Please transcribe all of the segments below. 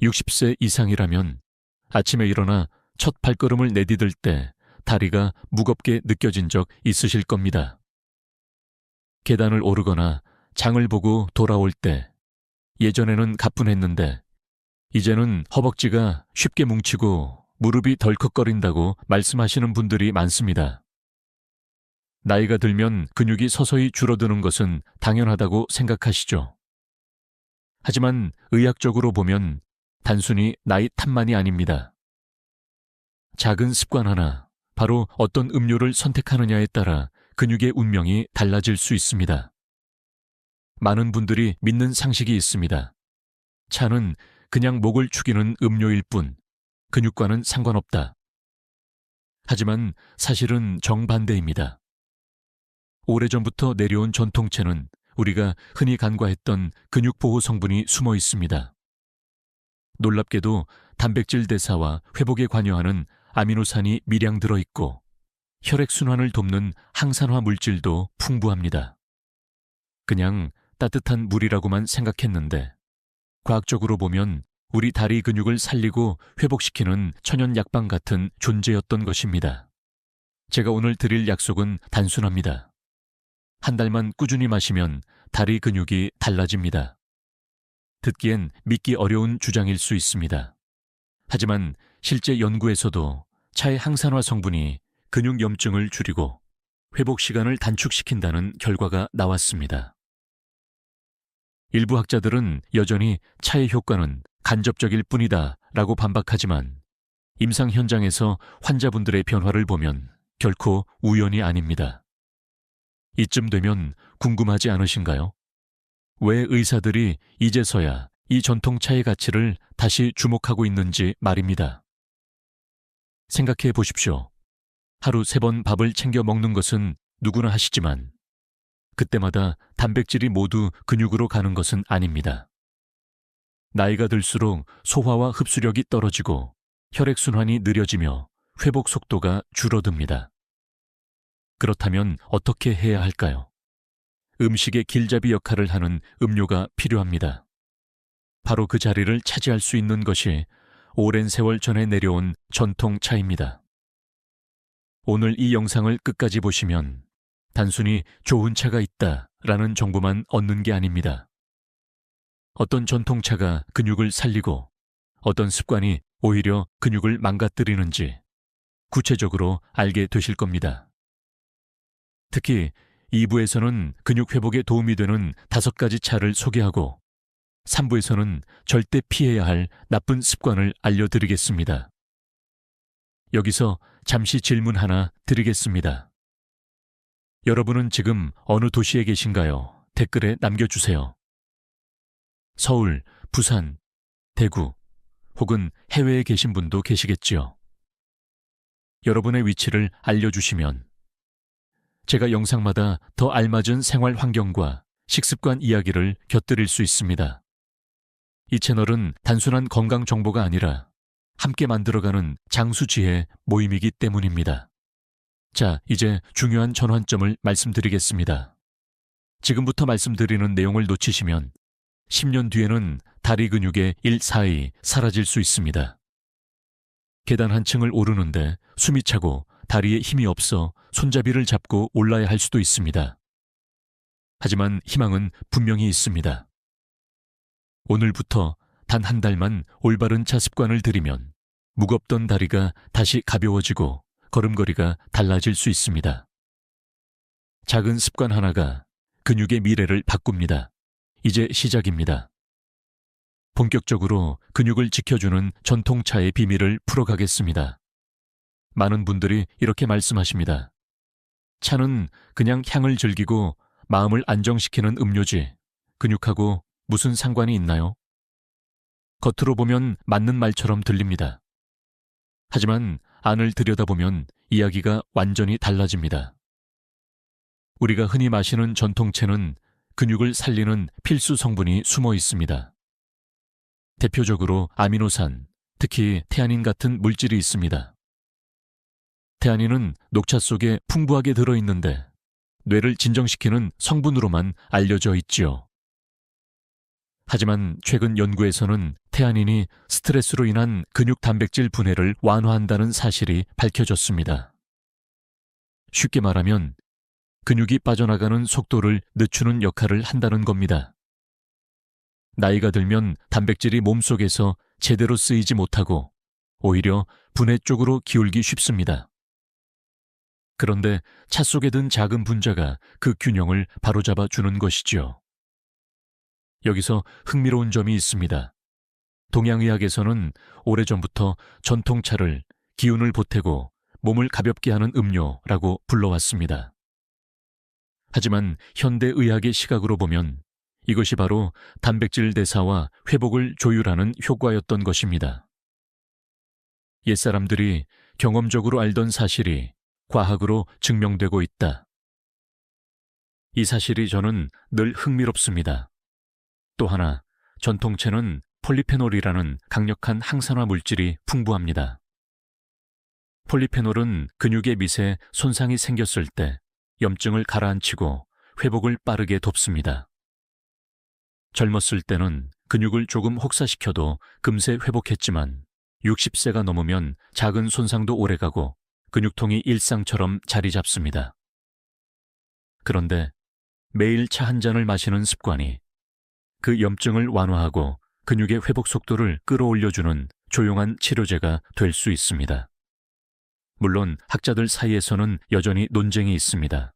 60세 이상이라면 아침에 일어나 첫 발걸음을 내디딜 때 다리가 무겁게 느껴진 적 있으실 겁니다. 계단을 오르거나 장을 보고 돌아올 때 예전에는 가뿐했는데 이제는 허벅지가 쉽게 뭉치고 무릎이 덜컥거린다고 말씀하시는 분들이 많습니다. 나이가 들면 근육이 서서히 줄어드는 것은 당연하다고 생각하시죠. 하지만 의학적으로 보면 단순히 나이 탓만이 아닙니다. 작은 습관 하나, 바로 어떤 음료를 선택하느냐에 따라 근육의 운명이 달라질 수 있습니다. 많은 분들이 믿는 상식이 있습니다. 차는 그냥 목을 축이는 음료일 뿐 근육과는 상관없다. 하지만 사실은 정반대입니다. 오래전부터 내려온 전통체는 우리가 흔히 간과했던 근육 보호 성분이 숨어 있습니다. 놀랍게도 단백질 대사와 회복에 관여하는 아미노산이 미량 들어있고 혈액순환을 돕는 항산화 물질도 풍부합니다. 그냥 따뜻한 물이라고만 생각했는데 과학적으로 보면 우리 다리 근육을 살리고 회복시키는 천연 약방 같은 존재였던 것입니다. 제가 오늘 드릴 약속은 단순합니다. 한 달만 꾸준히 마시면 다리 근육이 달라집니다. 듣기엔 믿기 어려운 주장일 수 있습니다. 하지만 실제 연구에서도 차의 항산화 성분이 근육 염증을 줄이고 회복 시간을 단축시킨다는 결과가 나왔습니다. 일부 학자들은 여전히 차의 효과는 간접적일 뿐이다 라고 반박하지만 임상 현장에서 환자분들의 변화를 보면 결코 우연이 아닙니다. 이쯤 되면 궁금하지 않으신가요? 왜 의사들이 이제서야 이 전통차의 가치를 다시 주목하고 있는지 말입니다. 생각해 보십시오. 하루 3번 밥을 챙겨 먹는 것은 누구나 하시지만 그때마다 단백질이 모두 근육으로 가는 것은 아닙니다. 나이가 들수록 소화와 흡수력이 떨어지고 혈액순환이 느려지며 회복 속도가 줄어듭니다. 그렇다면 어떻게 해야 할까요? 음식의 길잡이 역할을 하는 음료가 필요합니다. 바로 그 자리를 차지할 수 있는 것이 오랜 세월 전에 내려온 전통차입니다. 오늘 이 영상을 끝까지 보시면 단순히 좋은 차가 있다라는 정보만 얻는 게 아닙니다. 어떤 전통차가 근육을 살리고 어떤 습관이 오히려 근육을 망가뜨리는지 구체적으로 알게 되실 겁니다. 특히 2부에서는 근육 회복에 도움이 되는 5가지 차를 소개하고 3부에서는 절대 피해야 할 나쁜 습관을 알려드리겠습니다. 여기서 잠시 질문 하나 드리겠습니다. 여러분은 지금 어느 도시에 계신가요? 댓글에 남겨주세요. 서울, 부산, 대구, 혹은 해외에 계신 분도 계시겠지요. 여러분의 위치를 알려주시면 제가 영상마다 더 알맞은 생활 환경과 식습관 이야기를 곁들일 수 있습니다. 이 채널은 단순한 건강 정보가 아니라 함께 만들어가는 장수지혜 모임이기 때문입니다. 자, 이제 중요한 전환점을 말씀드리겠습니다. 지금부터 말씀드리는 내용을 놓치시면 10년 뒤에는 다리 근육의 1/4이 사라질 수 있습니다. 계단 한 층을 오르는데 숨이 차고 다리에 힘이 없어 손잡이를 잡고 올라야 할 수도 있습니다. 하지만 희망은 분명히 있습니다. 오늘부터 단 한 달만 올바른 차 습관을 들이면 무겁던 다리가 다시 가벼워지고 걸음걸이가 달라질 수 있습니다. 작은 습관 하나가 근육의 미래를 바꿉니다. 이제 시작입니다. 본격적으로 근육을 지켜주는 전통차의 비밀을 풀어가겠습니다. 많은 분들이 이렇게 말씀하십니다. 차는 그냥 향을 즐기고 마음을 안정시키는 음료지 근육하고 무슨 상관이 있나요? 겉으로 보면 맞는 말처럼 들립니다. 하지만 안을 들여다보면 이야기가 완전히 달라집니다. 우리가 흔히 마시는 전통차는 근육을 살리는 필수 성분이 숨어 있습니다. 대표적으로 아미노산, 특히 태아닌 같은 물질이 있습니다. 태아닌은 녹차 속에 풍부하게 들어있는데 뇌를 진정시키는 성분으로만 알려져 있지요. 하지만 최근 연구에서는 태아닌이 스트레스로 인한 근육 단백질 분해를 완화한다는 사실이 밝혀졌습니다. 쉽게 말하면 근육이 빠져나가는 속도를 늦추는 역할을 한다는 겁니다. 나이가 들면 단백질이 몸속에서 제대로 쓰이지 못하고 오히려 분해 쪽으로 기울기 쉽습니다. 그런데 차 속에 든 작은 분자가 그 균형을 바로잡아 주는 것이지요. 여기서 흥미로운 점이 있습니다. 동양의학에서는 오래전부터 전통차를 기운을 보태고 몸을 가볍게 하는 음료라고 불러왔습니다. 하지만 현대의학의 시각으로 보면 이것이 바로 단백질 대사와 회복을 조율하는 효과였던 것입니다. 옛사람들이 경험적으로 알던 사실이 과학으로 증명되고 있다. 이 사실이 저는 늘 흥미롭습니다. 또 하나, 전통체는 폴리페놀이라는 강력한 항산화 물질이 풍부합니다. 폴리페놀은 근육의 밑에 손상이 생겼을 때 염증을 가라앉히고 회복을 빠르게 돕습니다. 젊었을 때는 근육을 조금 혹사시켜도 금세 회복했지만 60세가 넘으면 작은 손상도 오래가고 근육통이 일상처럼 자리 잡습니다. 그런데 매일 차 한 잔을 마시는 습관이 그 염증을 완화하고 근육의 회복 속도를 끌어올려주는 조용한 치료제가 될 수 있습니다. 물론 학자들 사이에서는 여전히 논쟁이 있습니다.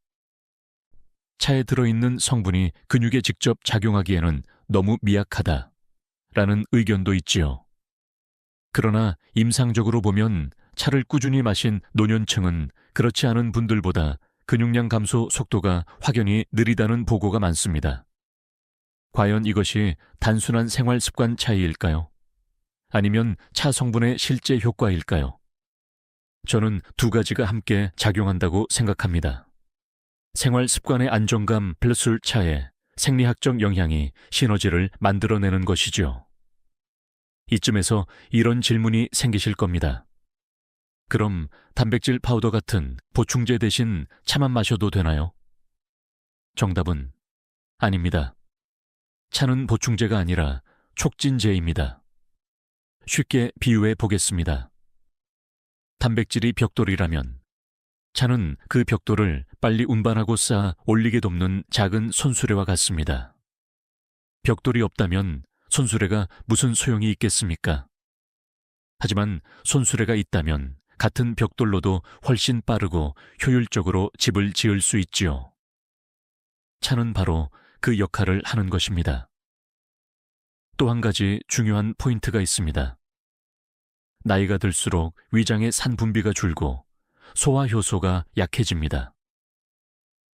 차에 들어있는 성분이 근육에 직접 작용하기에는 너무 미약하다라는 의견도 있지요. 그러나 임상적으로 보면 차를 꾸준히 마신 노년층은 그렇지 않은 분들보다 근육량 감소 속도가 확연히 느리다는 보고가 많습니다. 과연 이것이 단순한 생활 습관 차이일까요? 아니면 차 성분의 실제 효과일까요? 저는 두 가지가 함께 작용한다고 생각합니다. 생활 습관의 안정감 플러스 차의 생리학적 영향이 시너지를 만들어내는 것이죠. 이쯤에서 이런 질문이 생기실 겁니다. 그럼 단백질 파우더 같은 보충제 대신 차만 마셔도 되나요? 정답은 아닙니다. 차는 보충제가 아니라 촉진제입니다. 쉽게 비유해 보겠습니다. 단백질이 벽돌이라면 차는 그 벽돌을 빨리 운반하고 쌓아 올리게 돕는 작은 손수레와 같습니다. 벽돌이 없다면 손수레가 무슨 소용이 있겠습니까? 하지만 손수레가 있다면 같은 벽돌로도 훨씬 빠르고 효율적으로 집을 지을 수 있지요. 차는 바로 그 역할을 하는 것입니다. 또 한 가지 중요한 포인트가 있습니다. 나이가 들수록 위장의 산 분비가 줄고 소화 효소가 약해집니다.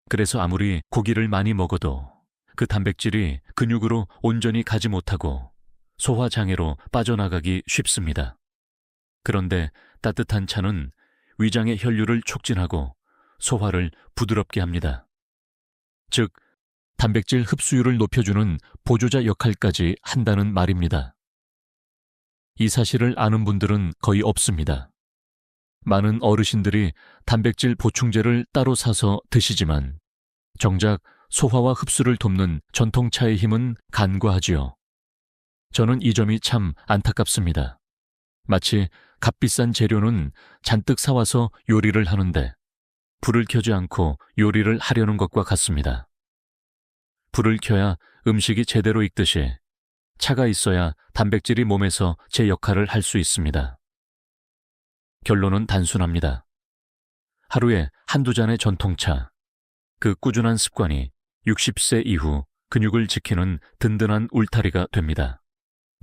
그래서 아무리 고기를 많이 먹어도 그 단백질이 근육으로 온전히 가지 못하고 소화장애로 빠져나가기 쉽습니다. 그런데 따뜻한 차는 위장의 혈류를 촉진하고 소화를 부드럽게 합니다. 즉, 단백질 흡수율을 높여주는 보조자 역할까지 한다는 말입니다. 이 사실을 아는 분들은 거의 없습니다. 많은 어르신들이 단백질 보충제를 따로 사서 드시지만 정작 소화와 흡수를 돕는 전통차의 힘은 간과하지요. 저는 이 점이 참 안타깝습니다. 마치 값비싼 재료는 잔뜩 사와서 요리를 하는데 불을 켜지 않고 요리를 하려는 것과 같습니다. 불을 켜야 음식이 제대로 익듯이 차가 있어야 단백질이 몸에서 제 역할을 할 수 있습니다. 결론은 단순합니다. 하루에 한두 잔의 전통차, 그 꾸준한 습관이 60세 이후 근육을 지키는 든든한 울타리가 됩니다.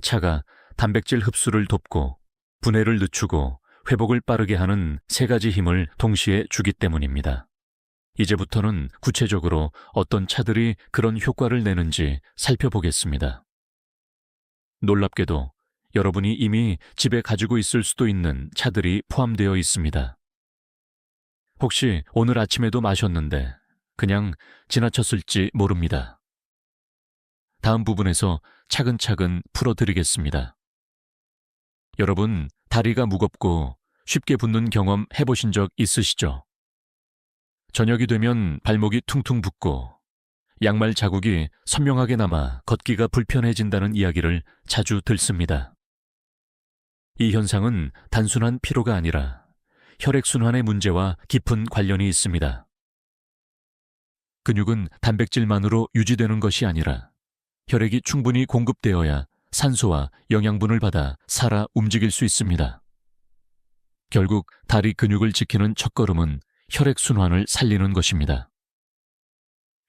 차가 단백질 흡수를 돕고 분해를 늦추고 회복을 빠르게 하는 세 가지 힘을 동시에 주기 때문입니다. 이제부터는 구체적으로 어떤 차들이 그런 효과를 내는지 살펴보겠습니다. 놀랍게도 여러분이 이미 집에 가지고 있을 수도 있는 차들이 포함되어 있습니다. 혹시 오늘 아침에도 마셨는데 그냥 지나쳤을지 모릅니다. 다음 부분에서 차근차근 풀어드리겠습니다. 여러분, 다리가 무겁고 쉽게 붓는 경험 해보신 적 있으시죠? 저녁이 되면 발목이 퉁퉁 붓고 양말 자국이 선명하게 남아 걷기가 불편해진다는 이야기를 자주 듣습니다. 이 현상은 단순한 피로가 아니라 혈액순환의 문제와 깊은 관련이 있습니다. 근육은 단백질만으로 유지되는 것이 아니라 혈액이 충분히 공급되어야 산소와 영양분을 받아 살아 움직일 수 있습니다. 결국 다리 근육을 지키는 첫걸음은 혈액순환을 살리는 것입니다.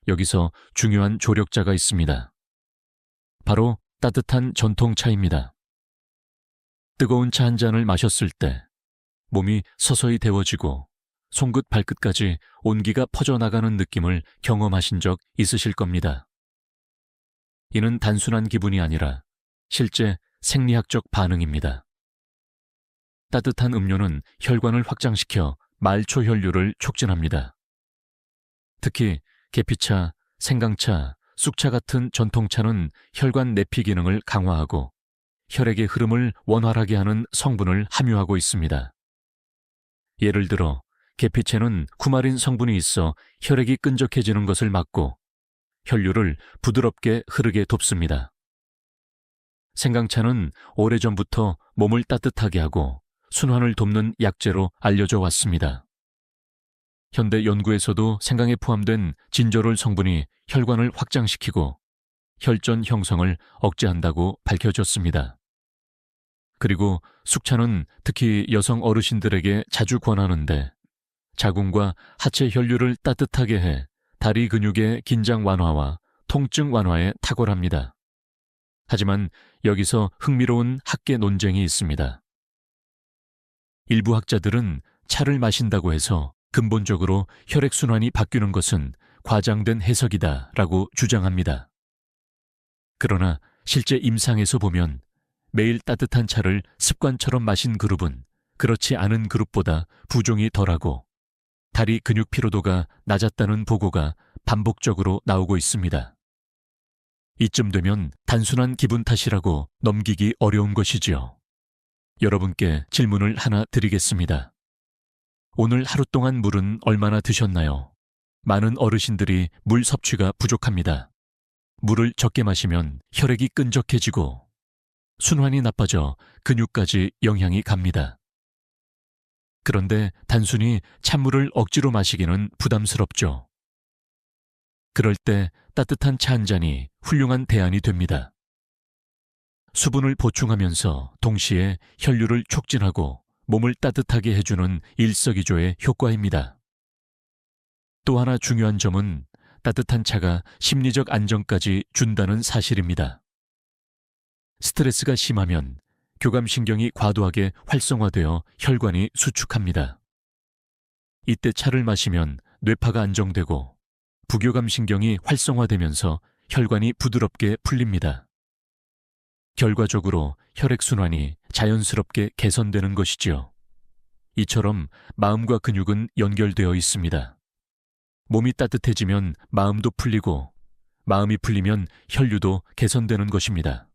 여기서 중요한 조력자가 있습니다. 바로 따뜻한 전통차입니다. 뜨거운 차 한 잔을 마셨을 때 몸이 서서히 데워지고 손끝 발끝까지 온기가 퍼져나가는 느낌을 경험하신 적 있으실 겁니다. 이는 단순한 기분이 아니라 실제 생리학적 반응입니다. 따뜻한 음료는 혈관을 확장시켜 말초 혈류를 촉진합니다. 특히 계피차, 생강차, 쑥차 같은 전통차는 혈관 내피 기능을 강화하고 혈액의 흐름을 원활하게 하는 성분을 함유하고 있습니다. 예를 들어 계피차는 쿠마린 성분이 있어 혈액이 끈적해지는 것을 막고 혈류를 부드럽게 흐르게 돕습니다. 생강차는 오래전부터 몸을 따뜻하게 하고 순환을 돕는 약재로 알려져 왔습니다. 현대 연구에서도 생강에 포함된 진저롤 성분이 혈관을 확장시키고 혈전 형성을 억제한다고 밝혀졌습니다. 그리고 쑥차는 특히 여성 어르신들에게 자주 권하는데 자궁과 하체 혈류를 따뜻하게 해 다리 근육의 긴장 완화와 통증 완화에 탁월합니다. 하지만 여기서 흥미로운 학계 논쟁이 있습니다. 일부 학자들은 차를 마신다고 해서 근본적으로 혈액순환이 바뀌는 것은 과장된 해석이다라고 주장합니다. 그러나 실제 임상에서 보면 매일 따뜻한 차를 습관처럼 마신 그룹은 그렇지 않은 그룹보다 부종이 덜하고 다리 근육 피로도가 낮았다는 보고가 반복적으로 나오고 있습니다. 이쯤 되면 단순한 기분 탓이라고 넘기기 어려운 것이지요. 여러분께 질문을 하나 드리겠습니다. 오늘 하루 동안 물은 얼마나 드셨나요? 많은 어르신들이 물 섭취가 부족합니다. 물을 적게 마시면 혈액이 끈적해지고 순환이 나빠져 근육까지 영향이 갑니다. 그런데 단순히 찬물을 억지로 마시기는 부담스럽죠. 그럴 때 따뜻한 차 한 잔이 훌륭한 대안이 됩니다. 수분을 보충하면서 동시에 혈류를 촉진하고 몸을 따뜻하게 해주는 일석이조의 효과입니다. 또 하나 중요한 점은 따뜻한 차가 심리적 안정까지 준다는 사실입니다. 스트레스가 심하면 교감신경이 과도하게 활성화되어 혈관이 수축합니다. 이때 차를 마시면 뇌파가 안정되고 부교감신경이 활성화되면서 혈관이 부드럽게 풀립니다. 결과적으로 혈액순환이 자연스럽게 개선되는 것이지요. 이처럼 마음과 근육은 연결되어 있습니다. 몸이 따뜻해지면 마음도 풀리고 마음이 풀리면 혈류도 개선되는 것입니다.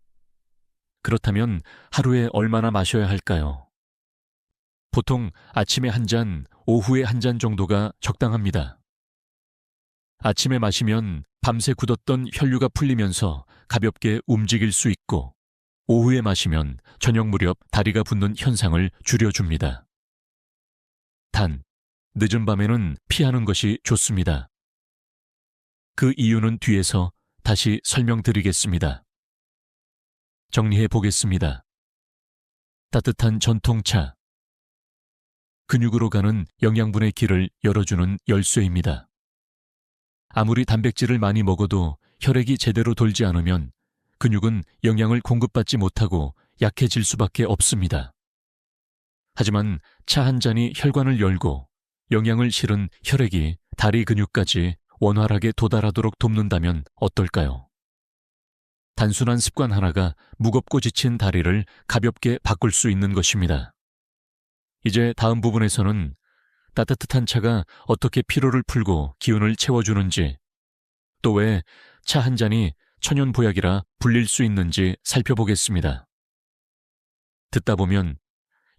그렇다면 하루에 얼마나 마셔야 할까요? 보통 아침에 한 잔, 오후에 한 잔 정도가 적당합니다. 아침에 마시면 밤새 굳었던 혈류가 풀리면서 가볍게 움직일 수 있고 오후에 마시면 저녁 무렵 다리가 붓는 현상을 줄여줍니다. 단, 늦은 밤에는 피하는 것이 좋습니다. 그 이유는 뒤에서 다시 설명드리겠습니다. 정리해 보겠습니다. 따뜻한 전통차. 근육으로 가는 영양분의 길을 열어주는 열쇠입니다. 아무리 단백질을 많이 먹어도 혈액이 제대로 돌지 않으면 근육은 영양을 공급받지 못하고 약해질 수밖에 없습니다. 하지만 차 한 잔이 혈관을 열고 영양을 실은 혈액이 다리 근육까지 원활하게 도달하도록 돕는다면 어떨까요? 단순한 습관 하나가 무겁고 지친 다리를 가볍게 바꿀 수 있는 것입니다. 이제 다음 부분에서는 따뜻한 차가 어떻게 피로를 풀고 기운을 채워주는지, 또 왜 차 한 잔이 천연 보약이라 불릴 수 있는지 살펴보겠습니다. 듣다 보면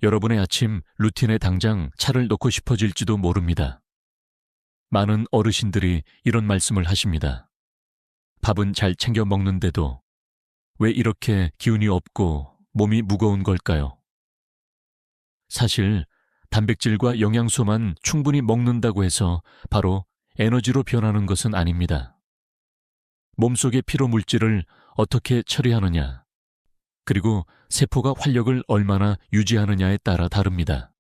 여러분의 아침 루틴에 당장 차를 넣고 싶어질지도 모릅니다. 많은 어르신들이 이런 말씀을 하십니다. 밥은 잘 챙겨 먹는데도 왜 이렇게 기운이 없고 몸이 무거운 걸까요? 사실 단백질과 영양소만 충분히 먹는다고 해서 바로 에너지로 변하는 것은 아닙니다. 몸속의 피로 물질을 어떻게 처리하느냐, 그리고 세포가 활력을 얼마나 유지하느냐에 따라 다릅니다.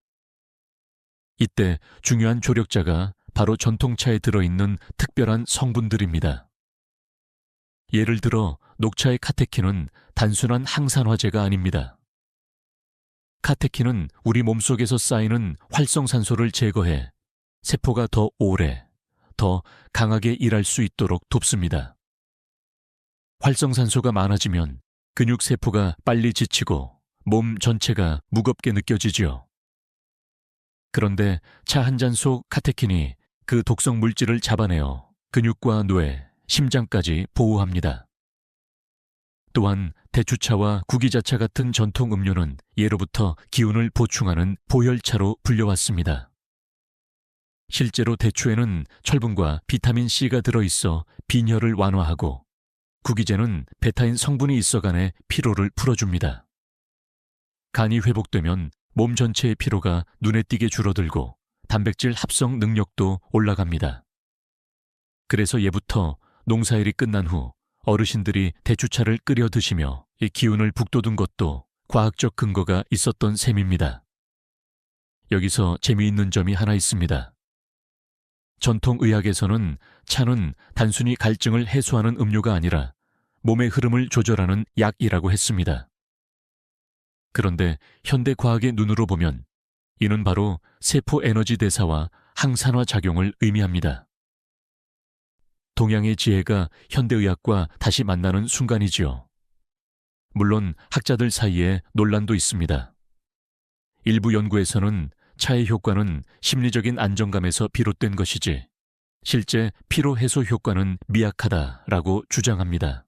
이때 중요한 조력자가 바로 전통차에 들어있는 특별한 성분들입니다. 예를 들어 녹차의 카테킨은 단순한 항산화제가 아닙니다. 카테킨은 우리 몸속에서 쌓이는 활성산소를 제거해 세포가 더 오래, 더 강하게 일할 수 있도록 돕습니다. 활성산소가 많아지면 근육세포가 빨리 지치고 몸 전체가 무겁게 느껴지지요. 그런데 차 한 잔 속 카테킨이 그 독성 물질을 잡아내어 근육과 뇌, 심장까지 보호합니다. 또한 대추차와 구기자차 같은 전통 음료는 예로부터 기운을 보충하는 보혈차로 불려왔습니다. 실제로 대추에는 철분과 비타민 C가 들어있어 빈혈을 완화하고 구기제는 베타인 성분이 있어간에 피로를 풀어줍니다. 간이 회복되면 몸 전체의 피로가 눈에 띄게 줄어들고 단백질 합성 능력도 올라갑니다. 그래서 예부터 농사일이 끝난 후 어르신들이 대추차를 끓여 드시며 이 기운을 북돋운 것도 과학적 근거가 있었던 셈입니다. 여기서 재미있는 점이 하나 있습니다. 전통의학에서는 차는 단순히 갈증을 해소하는 음료가 아니라 몸의 흐름을 조절하는 약이라고 했습니다. 그런데 현대과학의 눈으로 보면 이는 바로 세포 에너지 대사와 항산화 작용을 의미합니다. 동양의 지혜가 현대의학과 다시 만나는 순간이지요. 물론 학자들 사이에 논란도 있습니다. 일부 연구에서는 차의 효과는 심리적인 안정감에서 비롯된 것이지 실제 피로 해소 효과는 미약하다라고 주장합니다.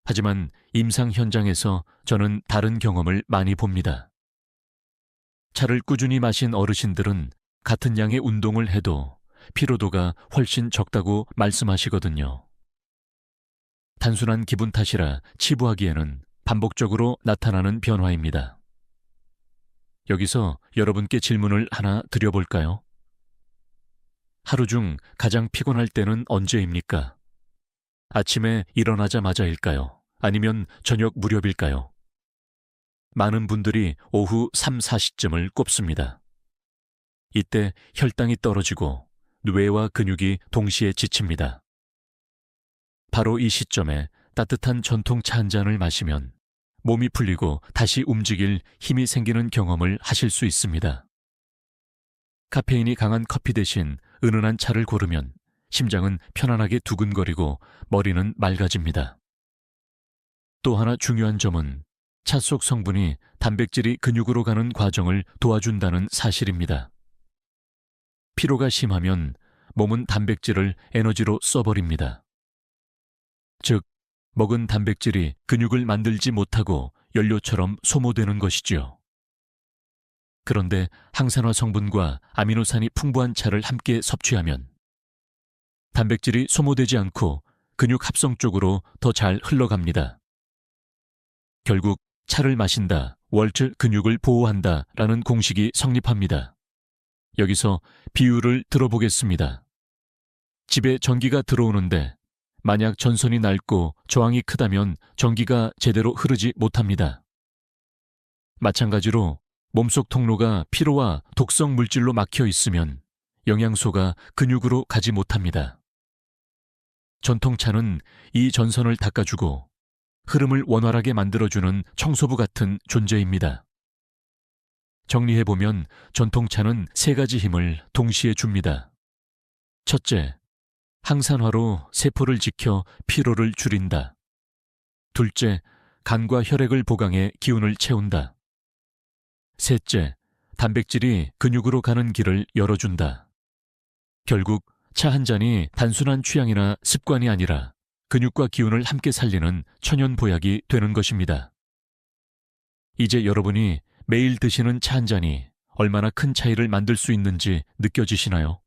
하지만 임상 현장에서 저는 다른 경험을 많이 봅니다. 차를 꾸준히 마신 어르신들은 같은 양의 운동을 해도 피로도가 훨씬 적다고 말씀하시거든요. 단순한 기분 탓이라 치부하기에는 반복적으로 나타나는 변화입니다. 여기서 여러분께 질문을 하나 드려볼까요? 하루 중 가장 피곤할 때는 언제입니까? 아침에 일어나자마자일까요? 아니면 저녁 무렵일까요? 많은 분들이 오후 3, 4시쯤을 꼽습니다. 이때 혈당이 떨어지고 뇌와 근육이 동시에 지칩니다. 바로 이 시점에 따뜻한 전통차 한 잔을 마시면 몸이 풀리고 다시 움직일 힘이 생기는 경험을 하실 수 있습니다. 카페인이 강한 커피 대신 은은한 차를 고르면 심장은 편안하게 두근거리고 머리는 맑아집니다. 또 하나 중요한 점은 차 속 성분이 단백질이 근육으로 가는 과정을 도와준다는 사실입니다. 피로가 심하면 몸은 단백질을 에너지로 써버립니다. 즉, 먹은 단백질이 근육을 만들지 못하고 연료처럼 소모되는 것이지요. 그런데 항산화 성분과 아미노산이 풍부한 차를 함께 섭취하면 단백질이 소모되지 않고 근육 합성 쪽으로 더 잘 흘러갑니다. 결국 차를 마신다, 월츠 근육을 보호한다 라는 공식이 성립합니다. 여기서 비유를 들어보겠습니다. 집에 전기가 들어오는데 만약 전선이 낡고 저항이 크다면 전기가 제대로 흐르지 못합니다. 마찬가지로 몸속 통로가 피로와 독성 물질로 막혀 있으면 영양소가 근육으로 가지 못합니다. 전통차는 이 전선을 닦아주고 흐름을 원활하게 만들어주는 청소부 같은 존재입니다. 정리해보면 전통차는 세 가지 힘을 동시에 줍니다. 첫째, 항산화로 세포를 지켜 피로를 줄인다. 둘째, 간과 혈액을 보강해 기운을 채운다. 셋째, 단백질이 근육으로 가는 길을 열어준다. 결국 차 한 잔이 단순한 취향이나 습관이 아니라 근육과 기운을 함께 살리는 천연보약이 되는 것입니다. 이제 여러분이 매일 드시는 차 한 잔이 얼마나 큰 차이를 만들 수 있는지 느껴지시나요?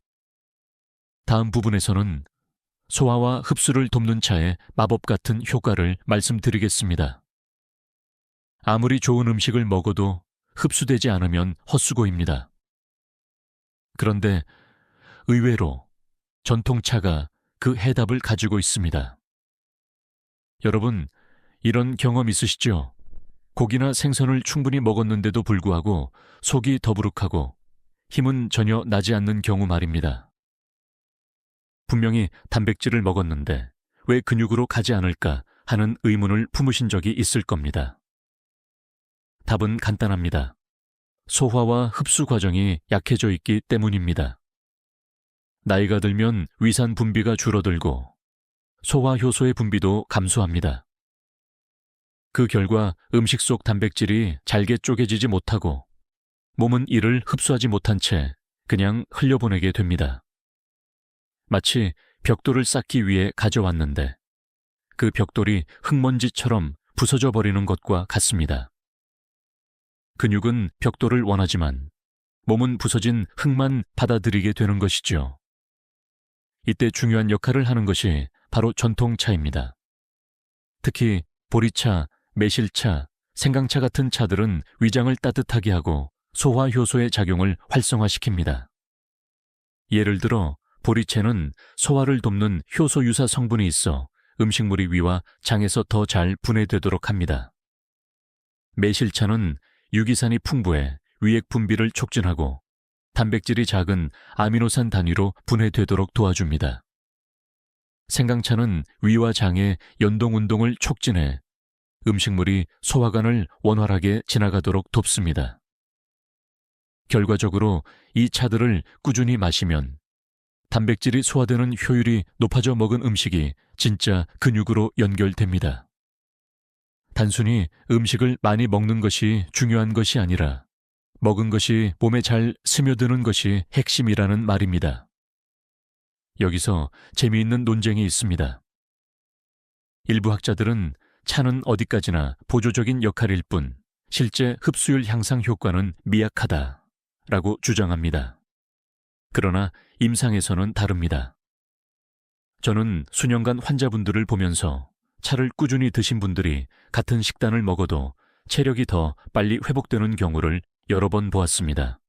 다음 부분에서는 소화와 흡수를 돕는 차의 마법 같은 효과를 말씀드리겠습니다. 아무리 좋은 음식을 먹어도 흡수되지 않으면 헛수고입니다. 그런데 의외로 전통차가 그 해답을 가지고 있습니다. 여러분, 이런 경험 있으시죠? 고기나 생선을 충분히 먹었는데도 불구하고 속이 더부룩하고 힘은 전혀 나지 않는 경우 말입니다. 분명히 단백질을 먹었는데 왜 근육으로 가지 않을까 하는 의문을 품으신 적이 있을 겁니다. 답은 간단합니다. 소화와 흡수 과정이 약해져 있기 때문입니다. 나이가 들면 위산 분비가 줄어들고 소화 효소의 분비도 감소합니다. 그 결과 음식 속 단백질이 잘게 쪼개지지 못하고 몸은 이를 흡수하지 못한 채 그냥 흘려보내게 됩니다. 마치 벽돌을 쌓기 위해 가져왔는데 그 벽돌이 흙먼지처럼 부서져 버리는 것과 같습니다. 근육은 벽돌을 원하지만 몸은 부서진 흙만 받아들이게 되는 것이죠. 이때 중요한 역할을 하는 것이 바로 전통차입니다. 특히 보리차, 매실차, 생강차 같은 차들은 위장을 따뜻하게 하고 소화 효소의 작용을 활성화시킵니다. 예를 들어 보리차는 소화를 돕는 효소 유사 성분이 있어 음식물이 위와 장에서 더 잘 분해되도록 합니다. 매실차는 유기산이 풍부해 위액 분비를 촉진하고 단백질이 작은 아미노산 단위로 분해되도록 도와줍니다. 생강차는 위와 장의 연동 운동을 촉진해 음식물이 소화관을 원활하게 지나가도록 돕습니다. 결과적으로 이 차들을 꾸준히 마시면 단백질이 소화되는 효율이 높아져 먹은 음식이 진짜 근육으로 연결됩니다. 단순히 음식을 많이 먹는 것이 중요한 것이 아니라 먹은 것이 몸에 잘 스며드는 것이 핵심이라는 말입니다. 여기서 재미있는 논쟁이 있습니다. 일부 학자들은 차는 어디까지나 보조적인 역할일 뿐 실제 흡수율 향상 효과는 미약하다라고 주장합니다. 그러나 임상에서는 다릅니다. 저는 수년간 환자분들을 보면서 차를 꾸준히 드신 분들이 같은 식단을 먹어도 체력이 더 빨리 회복되는 경우를 여러 번 보았습니다.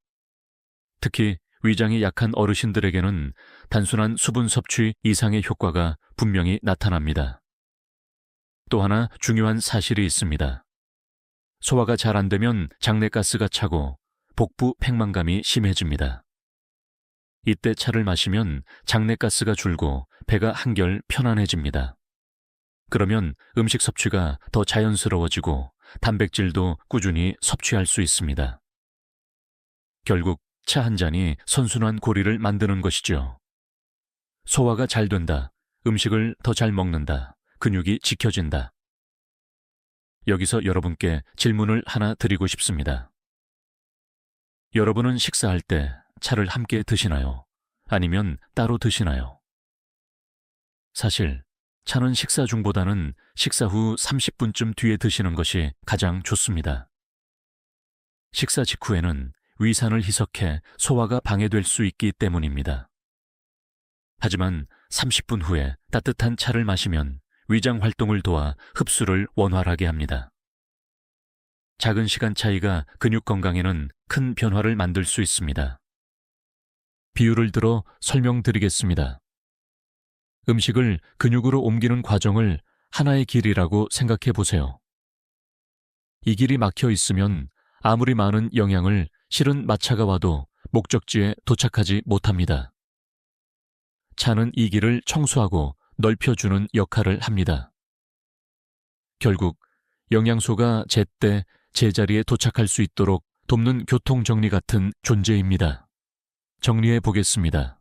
특히 위장이 약한 어르신들에게는 단순한 수분 섭취 이상의 효과가 분명히 나타납니다. 또 하나 중요한 사실이 있습니다. 소화가 잘 안 되면 장내가스가 차고 복부 팽만감이 심해집니다. 이때 차를 마시면 장내가스가 줄고 배가 한결 편안해집니다. 그러면 음식 섭취가 더 자연스러워지고 단백질도 꾸준히 섭취할 수 있습니다. 결국 차 한 잔이 선순환 고리를 만드는 것이죠. 소화가 잘 된다, 음식을 더 잘 먹는다, 근육이 지켜진다. 여기서 여러분께 질문을 하나 드리고 싶습니다. 여러분은 식사할 때 차를 함께 드시나요? 아니면 따로 드시나요? 사실 차는 식사 중보다는 식사 후 30분쯤 뒤에 드시는 것이 가장 좋습니다. 식사 직후에는 위산을 희석해 소화가 방해될 수 있기 때문입니다. 하지만 30분 후에 따뜻한 차를 마시면 위장 활동을 도와 흡수를 원활하게 합니다. 작은 시간 차이가 근육 건강에는 큰 변화를 만들 수 있습니다. 비유를 들어 설명드리겠습니다. 음식을 근육으로 옮기는 과정을 하나의 길이라고 생각해 보세요. 이 길이 막혀 있으면 아무리 많은 영양을 실은 마차가 와도 목적지에 도착하지 못합니다. 차는 이 길을 청소하고 넓혀주는 역할을 합니다. 결국 영양소가 제때 제자리에 도착할 수 있도록 돕는 교통정리 같은 존재입니다. 정리해 보겠습니다.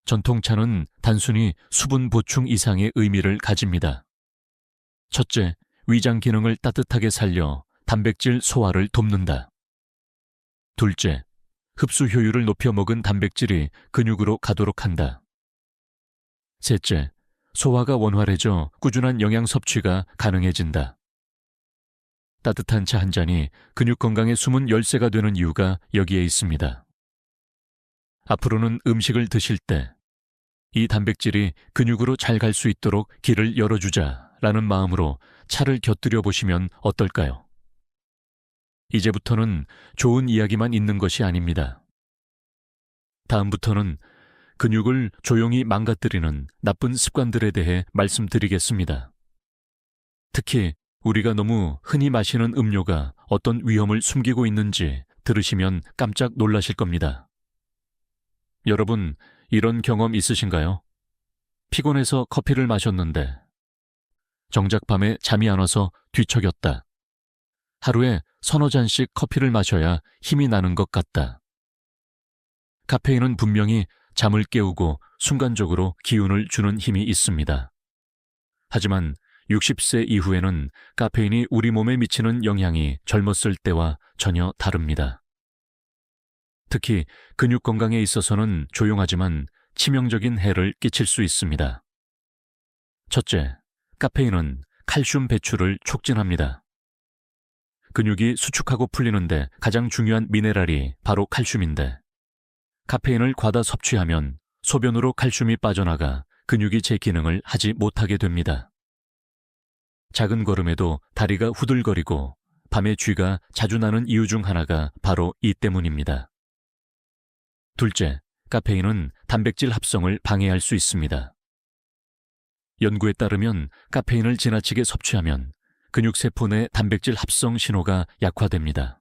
전통차는 단순히 수분 보충 이상의 의미를 가집니다. 첫째, 위장 기능을 따뜻하게 살려 단백질 소화를 돕는다. 둘째, 흡수 효율을 높여 먹은 단백질이 근육으로 가도록 한다. 셋째, 소화가 원활해져 꾸준한 영양 섭취가 가능해진다. 따뜻한 차 한 잔이 근육 건강의 숨은 열쇠가 되는 이유가 여기에 있습니다. 앞으로는 음식을 드실 때 이 단백질이 근육으로 잘 갈 수 있도록 길을 열어주자라는 마음으로 차를 곁들여 보시면 어떨까요? 이제부터는 좋은 이야기만 있는 것이 아닙니다. 다음부터는 근육을 조용히 망가뜨리는 나쁜 습관들에 대해 말씀드리겠습니다. 특히 우리가 너무 흔히 마시는 음료가 어떤 위험을 숨기고 있는지 들으시면 깜짝 놀라실 겁니다. 여러분, 이런 경험 있으신가요? 피곤해서 커피를 마셨는데 정작 밤에 잠이 안 와서 뒤척였다. 하루에 서너 잔씩 커피를 마셔야 힘이 나는 것 같다. 카페인은 분명히 잠을 깨우고 순간적으로 기운을 주는 힘이 있습니다. 하지만 60세 이후에는 카페인이 우리 몸에 미치는 영향이 젊었을 때와 전혀 다릅니다. 특히 근육 건강에 있어서는 조용하지만 치명적인 해를 끼칠 수 있습니다. 첫째, 카페인은 칼슘 배출을 촉진합니다. 근육이 수축하고 풀리는데 가장 중요한 미네랄이 바로 칼슘인데, 카페인을 과다 섭취하면 소변으로 칼슘이 빠져나가 근육이 제 기능을 하지 못하게 됩니다. 작은 걸음에도 다리가 후들거리고 밤에 쥐가 자주 나는 이유 중 하나가 바로 이 때문입니다. 둘째, 카페인은 단백질 합성을 방해할 수 있습니다. 연구에 따르면 카페인을 지나치게 섭취하면 근육세포 내 단백질 합성 신호가 약화됩니다.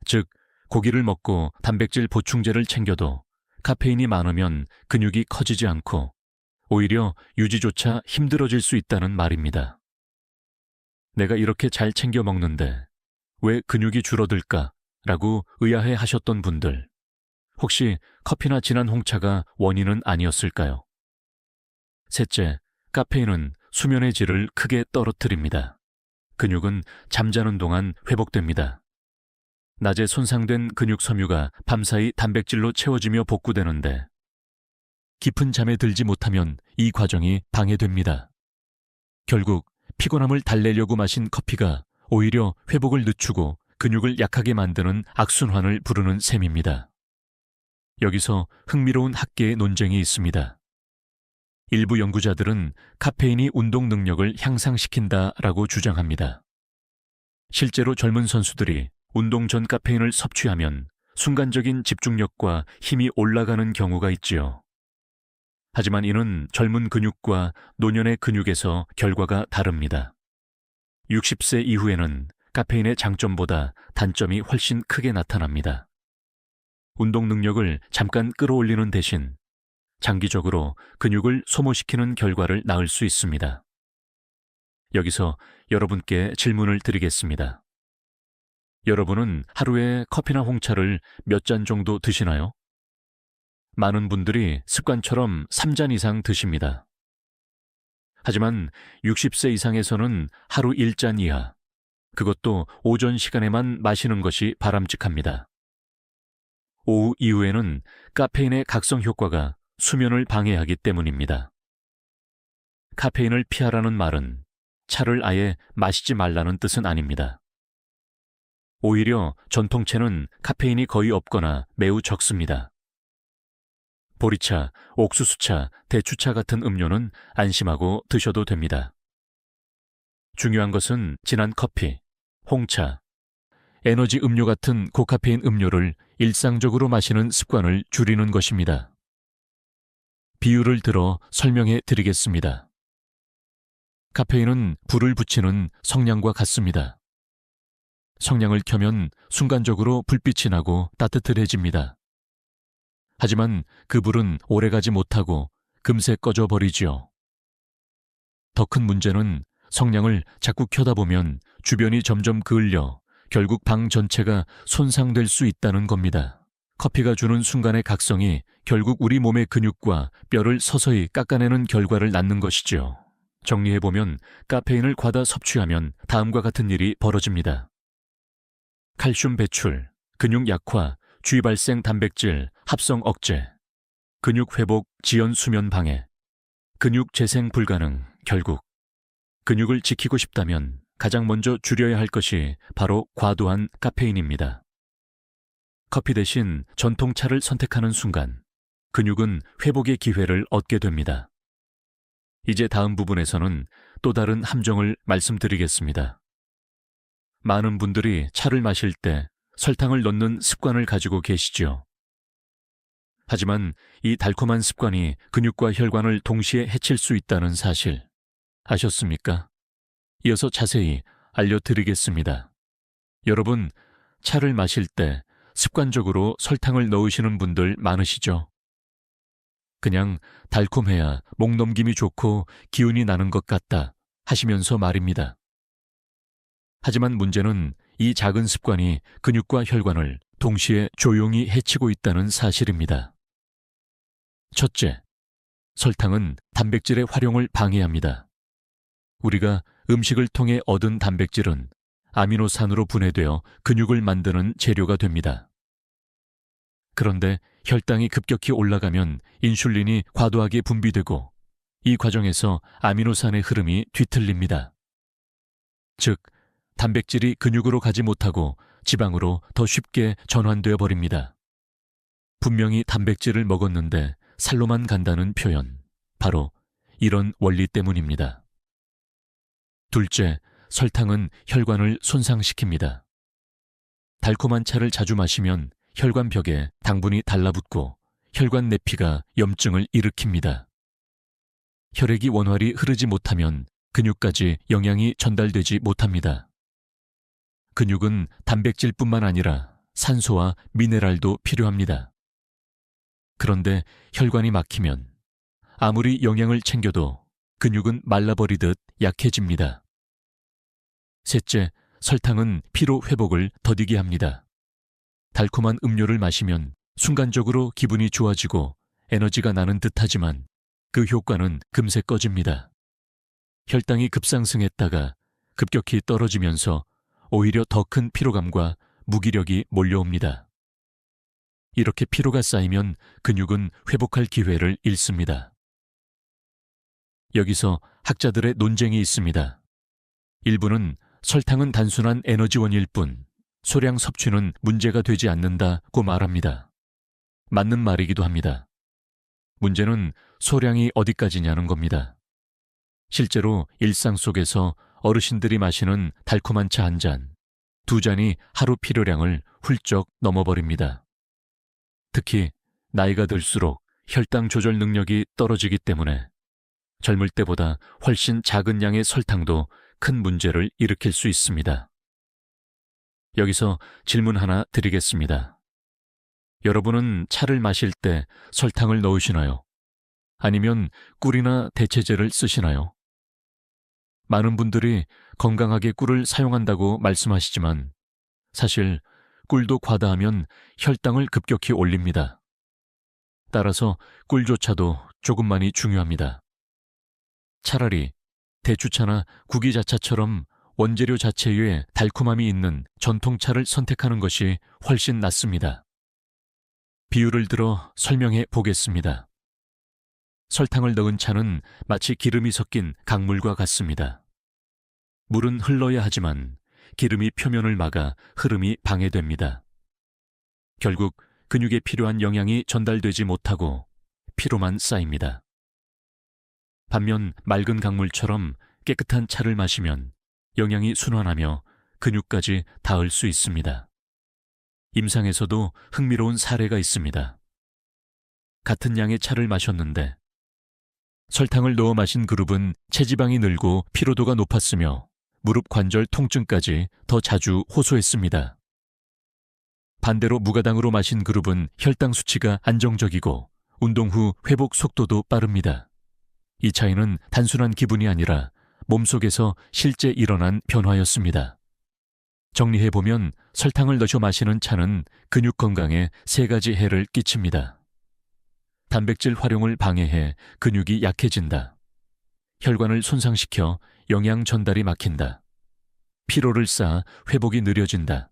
즉, 고기를 먹고 단백질 보충제를 챙겨도 카페인이 많으면 근육이 커지지 않고 오히려 유지조차 힘들어질 수 있다는 말입니다. 내가 이렇게 잘 챙겨 먹는데 왜 근육이 줄어들까? 라고 의아해 하셨던 분들, 혹시 커피나 진한 홍차가 원인은 아니었을까요? 셋째, 카페인은 수면의 질을 크게 떨어뜨립니다. 근육은 잠자는 동안 회복됩니다. 낮에 손상된 근육 섬유가 밤사이 단백질로 채워지며 복구되는데 깊은 잠에 들지 못하면 이 과정이 방해됩니다. 결국 피곤함을 달래려고 마신 커피가 오히려 회복을 늦추고 근육을 약하게 만드는 악순환을 부르는 셈입니다. 여기서 흥미로운 학계의 논쟁이 있습니다. 일부 연구자들은 카페인이 운동 능력을 향상시킨다라고 주장합니다. 실제로 젊은 선수들이 운동 전 카페인을 섭취하면 순간적인 집중력과 힘이 올라가는 경우가 있지요. 하지만 이는 젊은 근육과 노년의 근육에서 결과가 다릅니다. 60세 이후에는 카페인의 장점보다 단점이 훨씬 크게 나타납니다. 운동 능력을 잠깐 끌어올리는 대신 장기적으로 근육을 소모시키는 결과를 낳을 수 있습니다. 여기서 여러분께 질문을 드리겠습니다. 여러분은 하루에 커피나 홍차를 몇 잔 정도 드시나요? 많은 분들이 습관처럼 3잔 이상 드십니다. 하지만 60세 이상에서는 하루 1잔 이하, 그것도 오전 시간에만 마시는 것이 바람직합니다. 오후 이후에는 카페인의 각성 효과가 수면을 방해하기 때문입니다. 카페인을 피하라는 말은 차를 아예 마시지 말라는 뜻은 아닙니다. 오히려 전통차는 카페인이 거의 없거나 매우 적습니다. 보리차, 옥수수차, 대추차 같은 음료는 안심하고 드셔도 됩니다. 중요한 것은 진한 커피, 홍차, 에너지 음료 같은 고카페인 음료를 일상적으로 마시는 습관을 줄이는 것입니다. 비유를 들어 설명해 드리겠습니다. 카페인은 불을 붙이는 성냥과 같습니다. 성냥을 켜면 순간적으로 불빛이 나고 따뜻해집니다. 하지만 그 불은 오래가지 못하고 금세 꺼져 버리지요. 더 큰 문제는 성냥을 자꾸 켜다 보면 주변이 점점 그을려 결국 방 전체가 손상될 수 있다는 겁니다. 커피가 주는 순간의 각성이 결국 우리 몸의 근육과 뼈를 서서히 깎아내는 결과를 낳는 것이죠. 정리해보면 카페인을 과다 섭취하면 다음과 같은 일이 벌어집니다. 칼슘 배출, 근육 약화, 주위 발생 단백질 합성 억제, 근육 회복 지연 수면 방해, 근육 재생 불가능. 결국 근육을 지키고 싶다면 가장 먼저 줄여야 할 것이 바로 과도한 카페인입니다. 커피 대신 전통차를 선택하는 순간 근육은 회복의 기회를 얻게 됩니다. 이제 다음 부분에서는 또 다른 함정을 말씀드리겠습니다. 많은 분들이 차를 마실 때 설탕을 넣는 습관을 가지고 계시죠. 하지만 이 달콤한 습관이 근육과 혈관을 동시에 해칠 수 있다는 사실 아셨습니까? 이어서 자세히 알려드리겠습니다. 여러분, 차를 마실 때 습관적으로 설탕을 넣으시는 분들 많으시죠? 그냥 달콤해야 목 넘김이 좋고 기운이 나는 것 같다 하시면서 말입니다. 하지만 문제는 이 작은 습관이 근육과 혈관을 동시에 조용히 해치고 있다는 사실입니다. 첫째, 설탕은 단백질의 활용을 방해합니다. 우리가 음식을 통해 얻은 단백질은 아미노산으로 분해되어 근육을 만드는 재료가 됩니다. 그런데 혈당이 급격히 올라가면 인슐린이 과도하게 분비되고 이 과정에서 아미노산의 흐름이 뒤틀립니다. 즉, 단백질이 근육으로 가지 못하고 지방으로 더 쉽게 전환되어 버립니다. 분명히 단백질을 먹었는데 살로만 간다는 표현, 바로 이런 원리 때문입니다. 둘째, 설탕은 혈관을 손상시킵니다. 달콤한 차를 자주 마시면 혈관벽에 당분이 달라붙고 혈관 내피가 염증을 일으킵니다. 혈액이 원활히 흐르지 못하면 근육까지 영양이 전달되지 못합니다. 근육은 단백질뿐만 아니라 산소와 미네랄도 필요합니다. 그런데 혈관이 막히면 아무리 영양을 챙겨도 근육은 말라버리듯 약해집니다. 셋째, 설탕은 피로 회복을 더디게 합니다. 달콤한 음료를 마시면 순간적으로 기분이 좋아지고 에너지가 나는 듯하지만 그 효과는 금세 꺼집니다. 혈당이 급상승했다가 급격히 떨어지면서 오히려 더 큰 피로감과 무기력이 몰려옵니다. 이렇게 피로가 쌓이면 근육은 회복할 기회를 잃습니다. 여기서 학자들의 논쟁이 있습니다. 일부는 설탕은 단순한 에너지원일 뿐 소량 섭취는 문제가 되지 않는다고 말합니다. 맞는 말이기도 합니다. 문제는 소량이 어디까지냐는 겁니다. 실제로 일상 속에서 어르신들이 마시는 달콤한 차 한 잔, 두 잔이 하루 필요량을 훌쩍 넘어버립니다. 특히 나이가 들수록 혈당 조절 능력이 떨어지기 때문에 젊을 때보다 훨씬 작은 양의 설탕도 큰 문제를 일으킬 수 있습니다. 여기서 질문 하나 드리겠습니다. 여러분은 차를 마실 때 설탕을 넣으시나요? 아니면 꿀이나 대체제를 쓰시나요? 많은 분들이 건강하게 꿀을 사용한다고 말씀하시지만 사실 꿀도 과다하면 혈당을 급격히 올립니다. 따라서 꿀조차도 조금만이 중요합니다. 차라리 대추차나 구기자차처럼 원재료 자체에 달콤함이 있는 전통차를 선택하는 것이 훨씬 낫습니다. 비유를 들어 설명해 보겠습니다. 설탕을 넣은 차는 마치 기름이 섞인 강물과 같습니다. 물은 흘러야 하지만 기름이 표면을 막아 흐름이 방해됩니다. 결국 근육에 필요한 영양이 전달되지 못하고 피로만 쌓입니다. 반면 맑은 강물처럼 깨끗한 차를 마시면 영양이 순환하며 근육까지 닿을 수 있습니다. 임상에서도 흥미로운 사례가 있습니다. 같은 양의 차를 마셨는데 설탕을 넣어 마신 그룹은 체지방이 늘고 피로도가 높았으며 무릎 관절 통증까지 더 자주 호소했습니다. 반대로 무가당으로 마신 그룹은 혈당 수치가 안정적이고 운동 후 회복 속도도 빠릅니다. 이 차이는 단순한 기분이 아니라 몸속에서 실제 일어난 변화였습니다. 정리해보면 설탕을 넣어 마시는 차는 근육 건강에 세 가지 해를 끼칩니다. 단백질 활용을 방해해 근육이 약해진다. 혈관을 손상시켜 영양 전달이 막힌다. 피로를 쌓아 회복이 느려진다.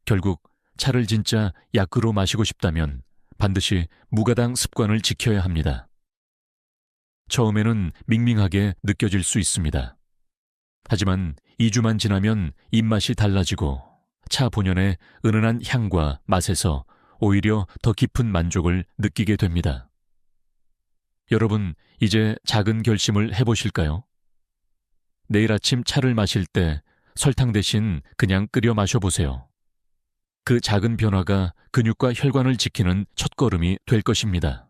결국 차를 진짜 약으로 마시고 싶다면 반드시 무가당 습관을 지켜야 합니다. 처음에는 밍밍하게 느껴질 수 있습니다. 하지만 2주만 지나면 입맛이 달라지고 차 본연의 은은한 향과 맛에서 오히려 더 깊은 만족을 느끼게 됩니다. 여러분, 이제 작은 결심을 해보실까요? 내일 아침 차를 마실 때 설탕 대신 그냥 끓여 마셔보세요. 그 작은 변화가 근육과 혈관을 지키는 첫걸음이 될 것입니다.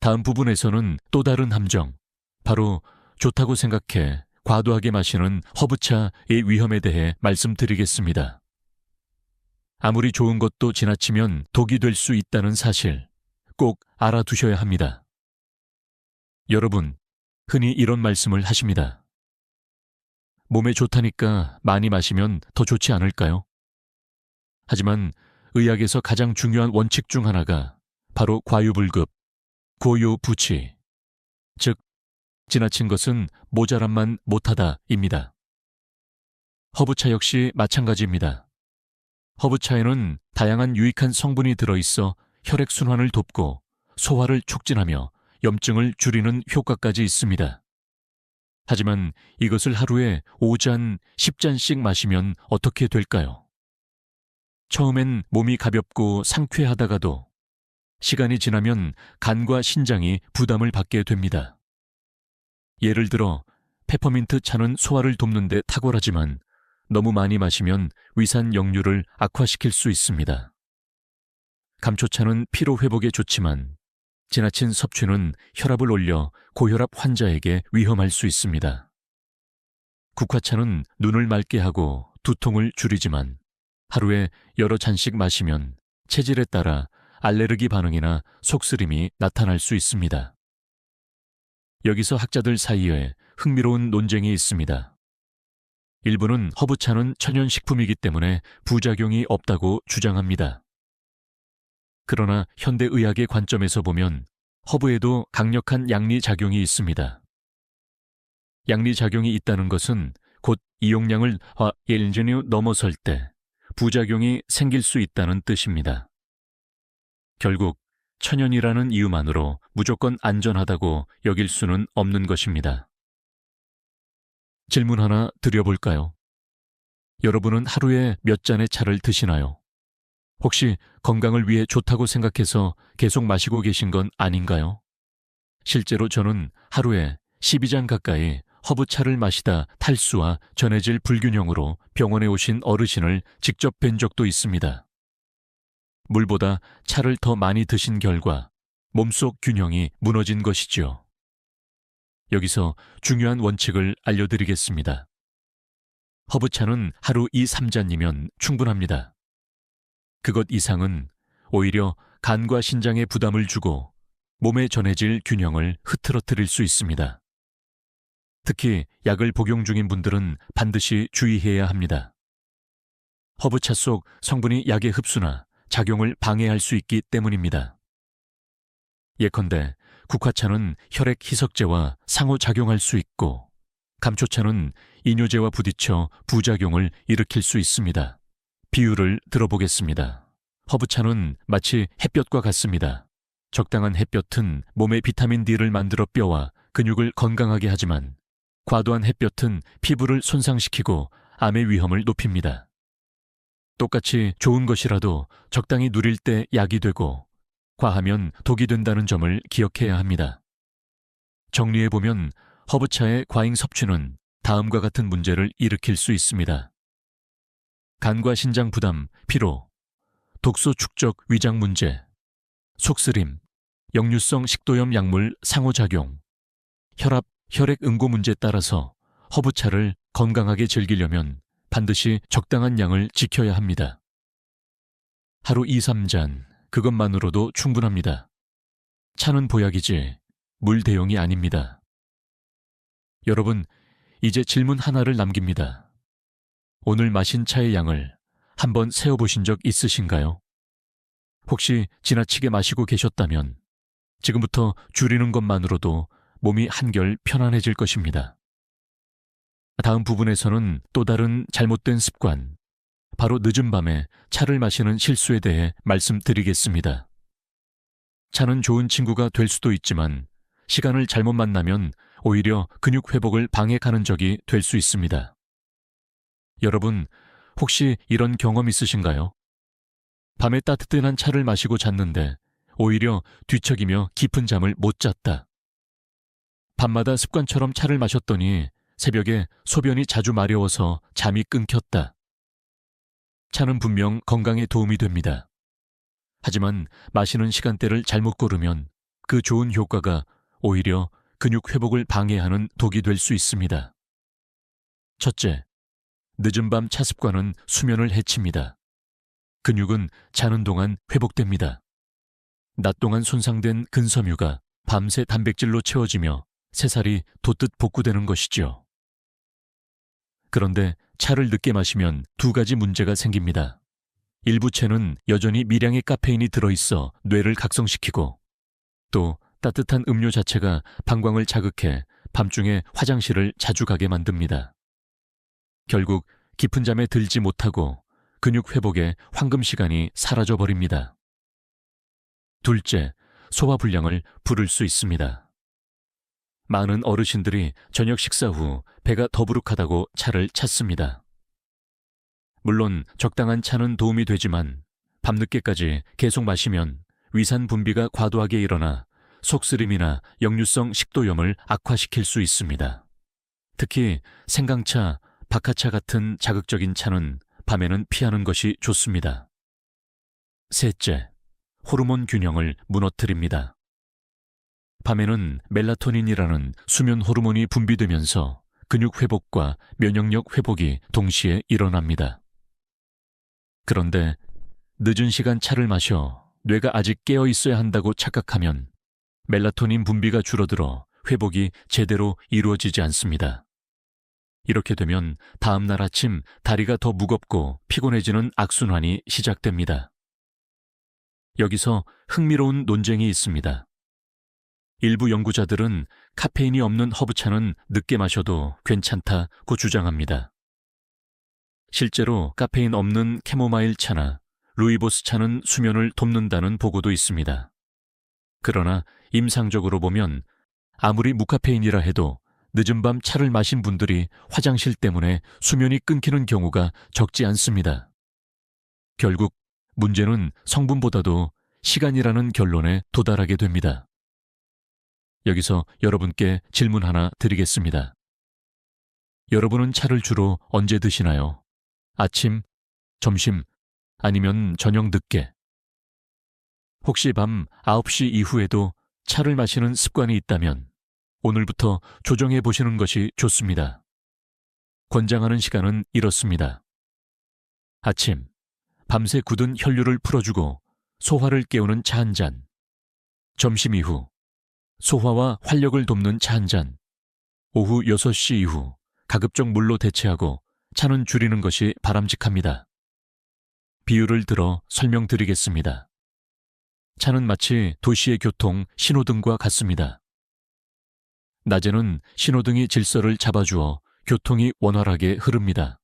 다음 부분에서는 또 다른 함정, 바로 좋다고 생각해 과도하게 마시는 허브차의 위험에 대해 말씀드리겠습니다. 아무리 좋은 것도 지나치면 독이 될 수 있다는 사실 꼭 알아두셔야 합니다. 여러분, 흔히 이런 말씀을 하십니다. 몸에 좋다니까 많이 마시면 더 좋지 않을까요? 하지만 의학에서 가장 중요한 원칙 중 하나가 바로 과유불급, 고요부치, 즉 지나친 것은 모자람만 못하다입니다. 허브차 역시 마찬가지입니다. 허브차에는 다양한 유익한 성분이 들어있어 혈액순환을 돕고 소화를 촉진하며 염증을 줄이는 효과까지 있습니다. 하지만 이것을 하루에 5잔, 10잔씩 마시면 어떻게 될까요? 처음엔 몸이 가볍고 상쾌하다가도 시간이 지나면 간과 신장이 부담을 받게 됩니다. 예를 들어 페퍼민트 차는 소화를 돕는 데 탁월하지만 너무 많이 마시면 위산 역류를 악화시킬 수 있습니다. 감초차는 피로 회복에 좋지만 지나친 섭취는 혈압을 올려 고혈압 환자에게 위험할 수 있습니다. 국화차는 눈을 맑게 하고 두통을 줄이지만 하루에 여러 잔씩 마시면 체질에 따라 알레르기 반응이나 속쓰림이 나타날 수 있습니다. 여기서 학자들 사이에 흥미로운 논쟁이 있습니다. 일부는 허브차는 천연식품이기 때문에 부작용이 없다고 주장합니다. 그러나 현대의학의 관점에서 보면 허브에도 강력한 양리작용이 있습니다. 양리작용이 있다는 것은 곧 이용량을 1년이 넘어설 때 부작용이 생길 수 있다는 뜻입니다. 결국 천연이라는 이유만으로 무조건 안전하다고 여길 수는 없는 것입니다. 질문 하나 드려볼까요? 여러분은 하루에 몇 잔의 차를 드시나요? 혹시 건강을 위해 좋다고 생각해서 계속 마시고 계신 건 아닌가요? 실제로 저는 하루에 12잔 가까이 허브차를 마시다 탈수와 전해질 불균형으로 병원에 오신 어르신을 직접 뵌 적도 있습니다. 물보다 차를 더 많이 드신 결과 몸속 균형이 무너진 것이지요. 여기서 중요한 원칙을 알려드리겠습니다. 허브차는 하루 2, 3잔이면 충분합니다. 그것 이상은 오히려 간과 신장에 부담을 주고 몸에 전해질 균형을 흐트러뜨릴 수 있습니다. 특히 약을 복용 중인 분들은 반드시 주의해야 합니다. 허브차 속 성분이 약의 흡수나 작용을 방해할 수 있기 때문입니다. 예컨대 국화차는 혈액 희석제와 상호작용할 수 있고 감초차는 이뇨제와 부딪혀 부작용을 일으킬 수 있습니다. 비유를 들어보겠습니다. 허브차는 마치 햇볕과 같습니다. 적당한 햇볕은 몸의 비타민 D를 만들어 뼈와 근육을 건강하게 하지만 과도한 햇볕은 피부를 손상시키고 암의 위험을 높입니다. 똑같이 좋은 것이라도 적당히 누릴 때 약이 되고 과하면 독이 된다는 점을 기억해야 합니다. 정리해보면 허브차의 과잉 섭취는 다음과 같은 문제를 일으킬 수 있습니다. 간과 신장 부담, 피로, 독소 축적 위장 문제, 속쓰림, 역류성 식도염 약물 상호작용, 혈압, 혈액 응고 문제에 따라서 허브차를 건강하게 즐기려면 반드시 적당한 양을 지켜야 합니다. 하루 2, 3잔, 그것만으로도 충분합니다. 차는 보약이지 물 대용이 아닙니다. 여러분, 이제 질문 하나를 남깁니다. 오늘 마신 차의 양을 한번 세어보신 적 있으신가요? 혹시 지나치게 마시고 계셨다면 지금부터 줄이는 것만으로도 몸이 한결 편안해질 것입니다. 다음 부분에서는 또 다른 잘못된 습관, 바로 늦은 밤에 차를 마시는 실수에 대해 말씀드리겠습니다. 차는 좋은 친구가 될 수도 있지만 시간을 잘못 만나면 오히려 근육 회복을 방해하는 적이 될 수 있습니다. 여러분, 혹시 이런 경험 있으신가요? 밤에 따뜻한 차를 마시고 잤는데 오히려 뒤척이며 깊은 잠을 못 잤다. 밤마다 습관처럼 차를 마셨더니 새벽에 소변이 자주 마려워서 잠이 끊겼다. 차는 분명 건강에 도움이 됩니다. 하지만 마시는 시간대를 잘못 고르면 그 좋은 효과가 오히려 근육 회복을 방해하는 독이 될 수 있습니다. 첫째, 늦은 밤 차 습관은 수면을 해칩니다. 근육은 자는 동안 회복됩니다. 낮 동안 손상된 근섬유가 밤새 단백질로 채워지며 새살이 돋듯 복구되는 것이죠. 그런데 차를 늦게 마시면 두 가지 문제가 생깁니다. 일부 채는 여전히 미량의 카페인이 들어있어 뇌를 각성시키고 또 따뜻한 음료 자체가 방광을 자극해 밤중에 화장실을 자주 가게 만듭니다. 결국 깊은 잠에 들지 못하고 근육 회복에 황금 시간이 사라져버립니다. 둘째, 소화불량을 부를 수 있습니다. 많은 어르신들이 저녁 식사 후 배가 더부룩하다고 차를 찾습니다. 물론 적당한 차는 도움이 되지만 밤늦게까지 계속 마시면 위산 분비가 과도하게 일어나 속쓰림이나 역류성 식도염을 악화시킬 수 있습니다. 특히 생강차, 박하차 같은 자극적인 차는 밤에는 피하는 것이 좋습니다. 셋째, 호르몬 균형을 무너뜨립니다. 밤에는 멜라토닌이라는 수면 호르몬이 분비되면서 근육 회복과 면역력 회복이 동시에 일어납니다. 그런데 늦은 시간 차를 마셔 뇌가 아직 깨어 있어야 한다고 착각하면 멜라토닌 분비가 줄어들어 회복이 제대로 이루어지지 않습니다. 이렇게 되면 다음 날 아침 다리가 더 무겁고 피곤해지는 악순환이 시작됩니다. 여기서 흥미로운 논쟁이 있습니다. 일부 연구자들은 카페인이 없는 허브차는 늦게 마셔도 괜찮다고 주장합니다. 실제로 카페인 없는 캐모마일 차나 루이보스 차는 수면을 돕는다는 보고도 있습니다. 그러나 임상적으로 보면 아무리 무카페인이라 해도 늦은 밤 차를 마신 분들이 화장실 때문에 수면이 끊기는 경우가 적지 않습니다. 결국 문제는 성분보다도 시간이라는 결론에 도달하게 됩니다. 여기서 여러분께 질문 하나 드리겠습니다. 여러분은 차를 주로 언제 드시나요? 아침, 점심, 아니면 저녁 늦게? 혹시 밤 9시 이후에도 차를 마시는 습관이 있다면 오늘부터 조정해 보시는 것이 좋습니다. 권장하는 시간은 이렇습니다. 아침, 밤새 굳은 혈류를 풀어주고 소화를 깨우는 차 한 잔. 점심 이후, 소화와 활력을 돕는 차 한 잔. 오후 6시 이후 가급적 물로 대체하고 차는 줄이는 것이 바람직합니다. 비유를 들어 설명드리겠습니다. 차는 마치 도시의 교통, 신호등과 같습니다. 낮에는 신호등이 질서를 잡아주어 교통이 원활하게 흐릅니다.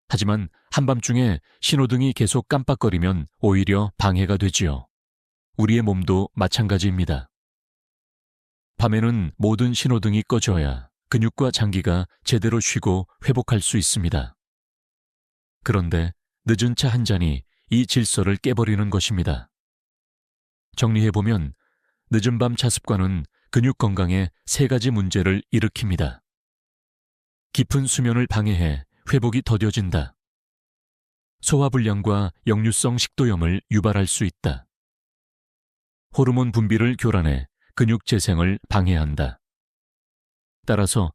하지만 한밤중에 신호등이 계속 깜빡거리면 오히려 방해가 되지요. 우리의 몸도 마찬가지입니다. 밤에는 모든 신호등이 꺼져야 근육과 장기가 제대로 쉬고 회복할 수 있습니다. 그런데 늦은 차 한 잔이 이 질서를 깨버리는 것입니다. 정리해보면 늦은 밤 차 습관은 근육 건강에 세 가지 문제를 일으킵니다. 깊은 수면을 방해해 회복이 더뎌진다. 소화불량과 역류성 식도염을 유발할 수 있다. 호르몬 분비를 교란해 근육 재생을 방해한다. 따라서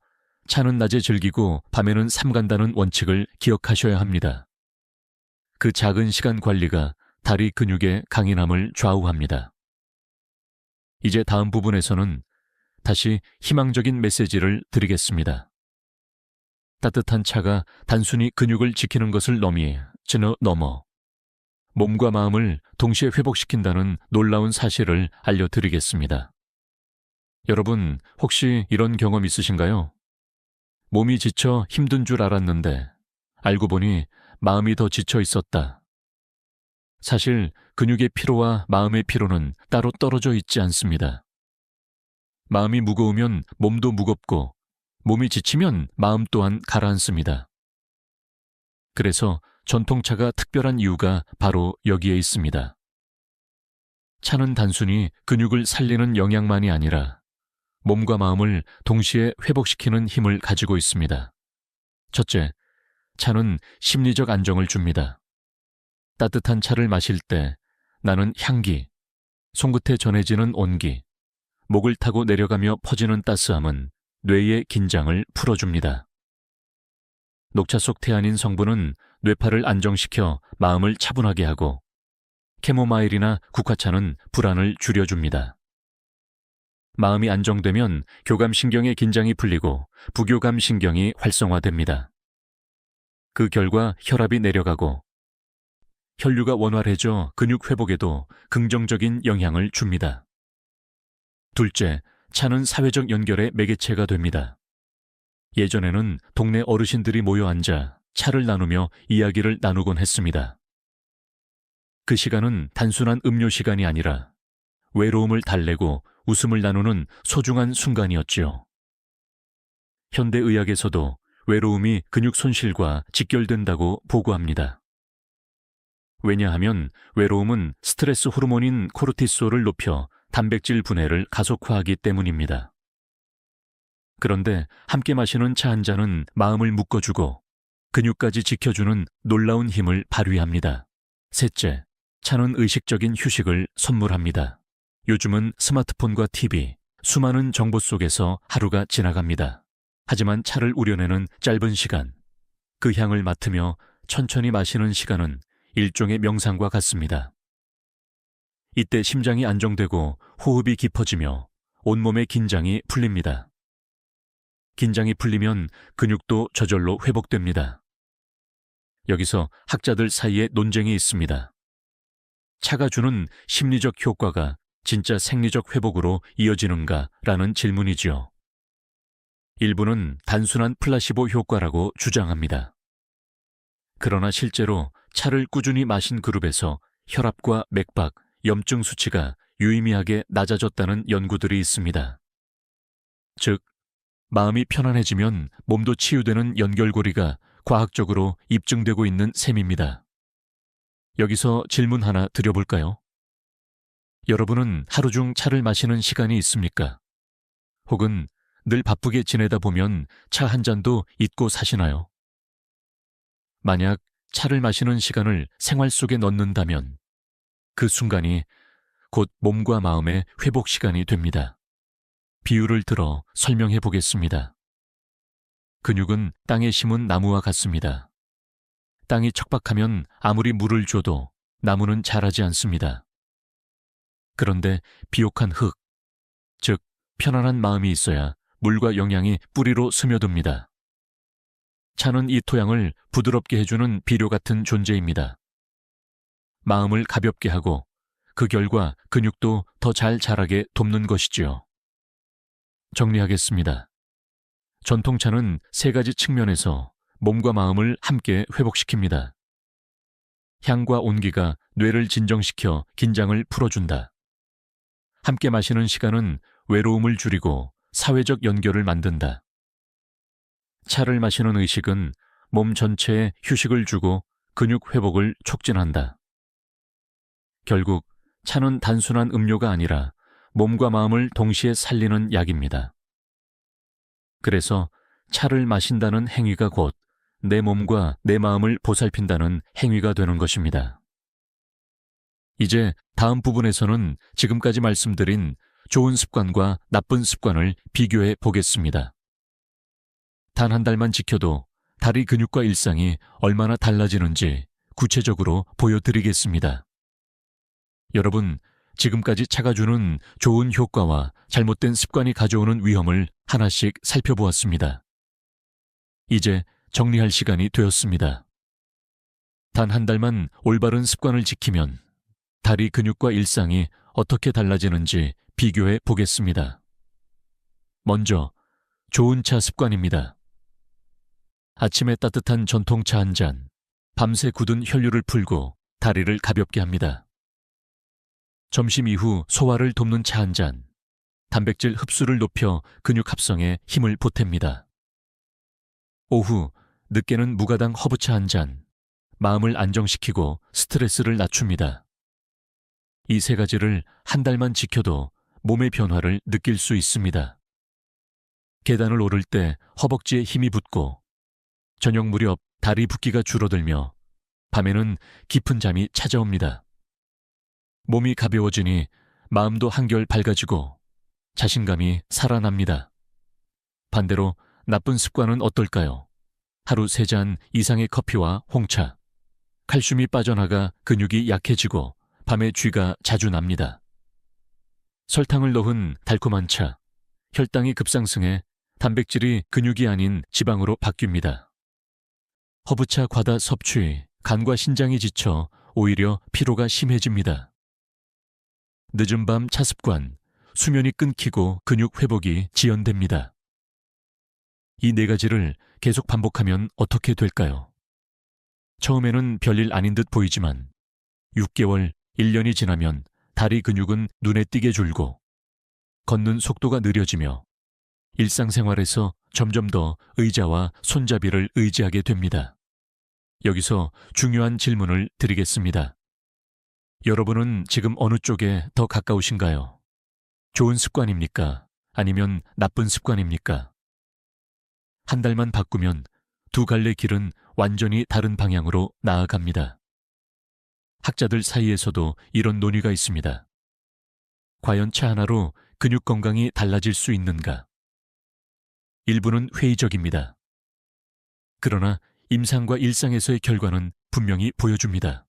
차는 낮에 즐기고 밤에는 삼간다는 원칙을 기억하셔야 합니다. 그 작은 시간 관리가 다리 근육의 강인함을 좌우합니다. 이제 다음 부분에서는 다시 희망적인 메시지를 드리겠습니다. 따뜻한 차가 단순히 근육을 지키는 것을 넘어 몸과 마음을 동시에 회복시킨다는 놀라운 사실을 알려드리겠습니다. 여러분, 혹시 이런 경험 있으신가요? 몸이 지쳐 힘든 줄 알았는데 알고 보니 마음이 더 지쳐 있었다. 사실 근육의 피로와 마음의 피로는 따로 떨어져 있지 않습니다. 마음이 무거우면 몸도 무겁고 몸이 지치면 마음 또한 가라앉습니다. 그래서 전통차가 특별한 이유가 바로 여기에 있습니다. 차는 단순히 근육을 살리는 영양만이 아니라 몸과 마음을 동시에 회복시키는 힘을 가지고 있습니다. 첫째, 차는 심리적 안정을 줍니다. 따뜻한 차를 마실 때 나는 향기, 손끝에 전해지는 온기, 목을 타고 내려가며 퍼지는 따스함은 뇌의 긴장을 풀어줍니다. 녹차 속 태아닌 성분은 뇌파를 안정시켜 마음을 차분하게 하고 캐모마일이나 국화차는 불안을 줄여줍니다. 마음이 안정되면 교감신경의 긴장이 풀리고 부교감신경이 활성화됩니다. 그 결과 혈압이 내려가고 혈류가 원활해져 근육 회복에도 긍정적인 영향을 줍니다. 둘째, 차는 사회적 연결의 매개체가 됩니다. 예전에는 동네 어르신들이 모여 앉아 차를 나누며 이야기를 나누곤 했습니다. 그 시간은 단순한 음료 시간이 아니라 외로움을 달래고 웃음을 나누는 소중한 순간이었지요. 현대의학에서도 외로움이 근육 손실과 직결된다고 보고합니다. 왜냐하면 외로움은 스트레스 호르몬인 코르티솔을 높여 단백질 분해를 가속화하기 때문입니다. 그런데 함께 마시는 차 한 잔은 마음을 묶어주고 근육까지 지켜주는 놀라운 힘을 발휘합니다. 셋째, 차는 의식적인 휴식을 선물합니다. 요즘은 스마트폰과 TV, 수많은 정보 속에서 하루가 지나갑니다. 하지만 차를 우려내는 짧은 시간, 그 향을 맡으며 천천히 마시는 시간은 일종의 명상과 같습니다. 이때 심장이 안정되고 호흡이 깊어지며 온몸의 긴장이 풀립니다. 긴장이 풀리면 근육도 저절로 회복됩니다. 여기서 학자들 사이에 논쟁이 있습니다. 차가 주는 심리적 효과가 진짜 생리적 회복으로 이어지는가라는 질문이지요. 일부는 단순한 플라시보 효과라고 주장합니다. 그러나 실제로 차를 꾸준히 마신 그룹에서 혈압과 맥박, 염증 수치가 유의미하게 낮아졌다는 연구들이 있습니다. 즉, 마음이 편안해지면 몸도 치유되는 연결고리가 과학적으로 입증되고 있는 셈입니다. 여기서 질문 하나 드려볼까요? 여러분은 하루 중 차를 마시는 시간이 있습니까? 혹은 늘 바쁘게 지내다 보면 차 한 잔도 잊고 사시나요? 만약 차를 마시는 시간을 생활 속에 넣는다면 그 순간이 곧 몸과 마음의 회복 시간이 됩니다. 비유를 들어 설명해 보겠습니다. 근육은 땅에 심은 나무와 같습니다. 땅이 척박하면 아무리 물을 줘도 나무는 자라지 않습니다. 그런데 비옥한 흙, 즉 편안한 마음이 있어야 물과 영양이 뿌리로 스며듭니다. 차는 이 토양을 부드럽게 해주는 비료 같은 존재입니다. 마음을 가볍게 하고 그 결과 근육도 더 잘 자라게 돕는 것이지요. 정리하겠습니다. 전통차는 세 가지 측면에서 몸과 마음을 함께 회복시킵니다. 향과 온기가 뇌를 진정시켜 긴장을 풀어준다. 함께 마시는 시간은 외로움을 줄이고 사회적 연결을 만든다. 차를 마시는 의식은 몸 전체에 휴식을 주고 근육 회복을 촉진한다. 결국 차는 단순한 음료가 아니라 몸과 마음을 동시에 살리는 약입니다. 그래서 차를 마신다는 행위가 곧 내 몸과 내 마음을 보살핀다는 행위가 되는 것입니다. 이제 다음 부분에서는 지금까지 말씀드린 좋은 습관과 나쁜 습관을 비교해 보겠습니다. 단 한 달만 지켜도 다리 근육과 일상이 얼마나 달라지는지 구체적으로 보여드리겠습니다. 여러분, 지금까지 차가 주는 좋은 효과와 잘못된 습관이 가져오는 위험을 하나씩 살펴보았습니다. 이제 정리할 시간이 되었습니다. 단 한 달만 올바른 습관을 지키면 다리 근육과 일상이 어떻게 달라지는지 비교해 보겠습니다. 먼저, 좋은 차 습관입니다. 아침에 따뜻한 전통차 한 잔, 밤새 굳은 혈류를 풀고 다리를 가볍게 합니다. 점심 이후 소화를 돕는 차 한 잔, 단백질 흡수를 높여 근육 합성에 힘을 보탭니다. 오후, 늦게는 무가당 허브차 한 잔, 마음을 안정시키고 스트레스를 낮춥니다. 이 세 가지를 한 달만 지켜도 몸의 변화를 느낄 수 있습니다. 계단을 오를 때 허벅지에 힘이 붙고 저녁 무렵 다리 붓기가 줄어들며 밤에는 깊은 잠이 찾아옵니다. 몸이 가벼워지니 마음도 한결 밝아지고 자신감이 살아납니다. 반대로 나쁜 습관은 어떨까요? 하루 3잔 이상의 커피와 홍차. 칼슘이 빠져나가 근육이 약해지고 밤에 쥐가 자주 납니다. 설탕을 넣은 달콤한 차. 혈당이 급상승해 단백질이 근육이 아닌 지방으로 바뀝니다. 허브차 과다 섭취, 간과 신장이 지쳐 오히려 피로가 심해집니다. 늦은 밤 차습관, 수면이 끊기고 근육 회복이 지연됩니다. 이 4가지를 계속 반복하면 어떻게 될까요? 처음에는 별일 아닌 듯 보이지만 6개월, 1년이 지나면 다리 근육은 눈에 띄게 줄고 걷는 속도가 느려지며 일상생활에서 점점 더 의자와 손잡이를 의지하게 됩니다. 여기서 중요한 질문을 드리겠습니다. 여러분은 지금 어느 쪽에 더 가까우신가요? 좋은 습관입니까? 아니면 나쁜 습관입니까? 한 달만 바꾸면 두 갈래 길은 완전히 다른 방향으로 나아갑니다. 학자들 사이에서도 이런 논의가 있습니다. 과연 차 하나로 근육 건강이 달라질 수 있는가? 일부는 회의적입니다. 그러나 임상과 일상에서의 결과는 분명히 보여줍니다.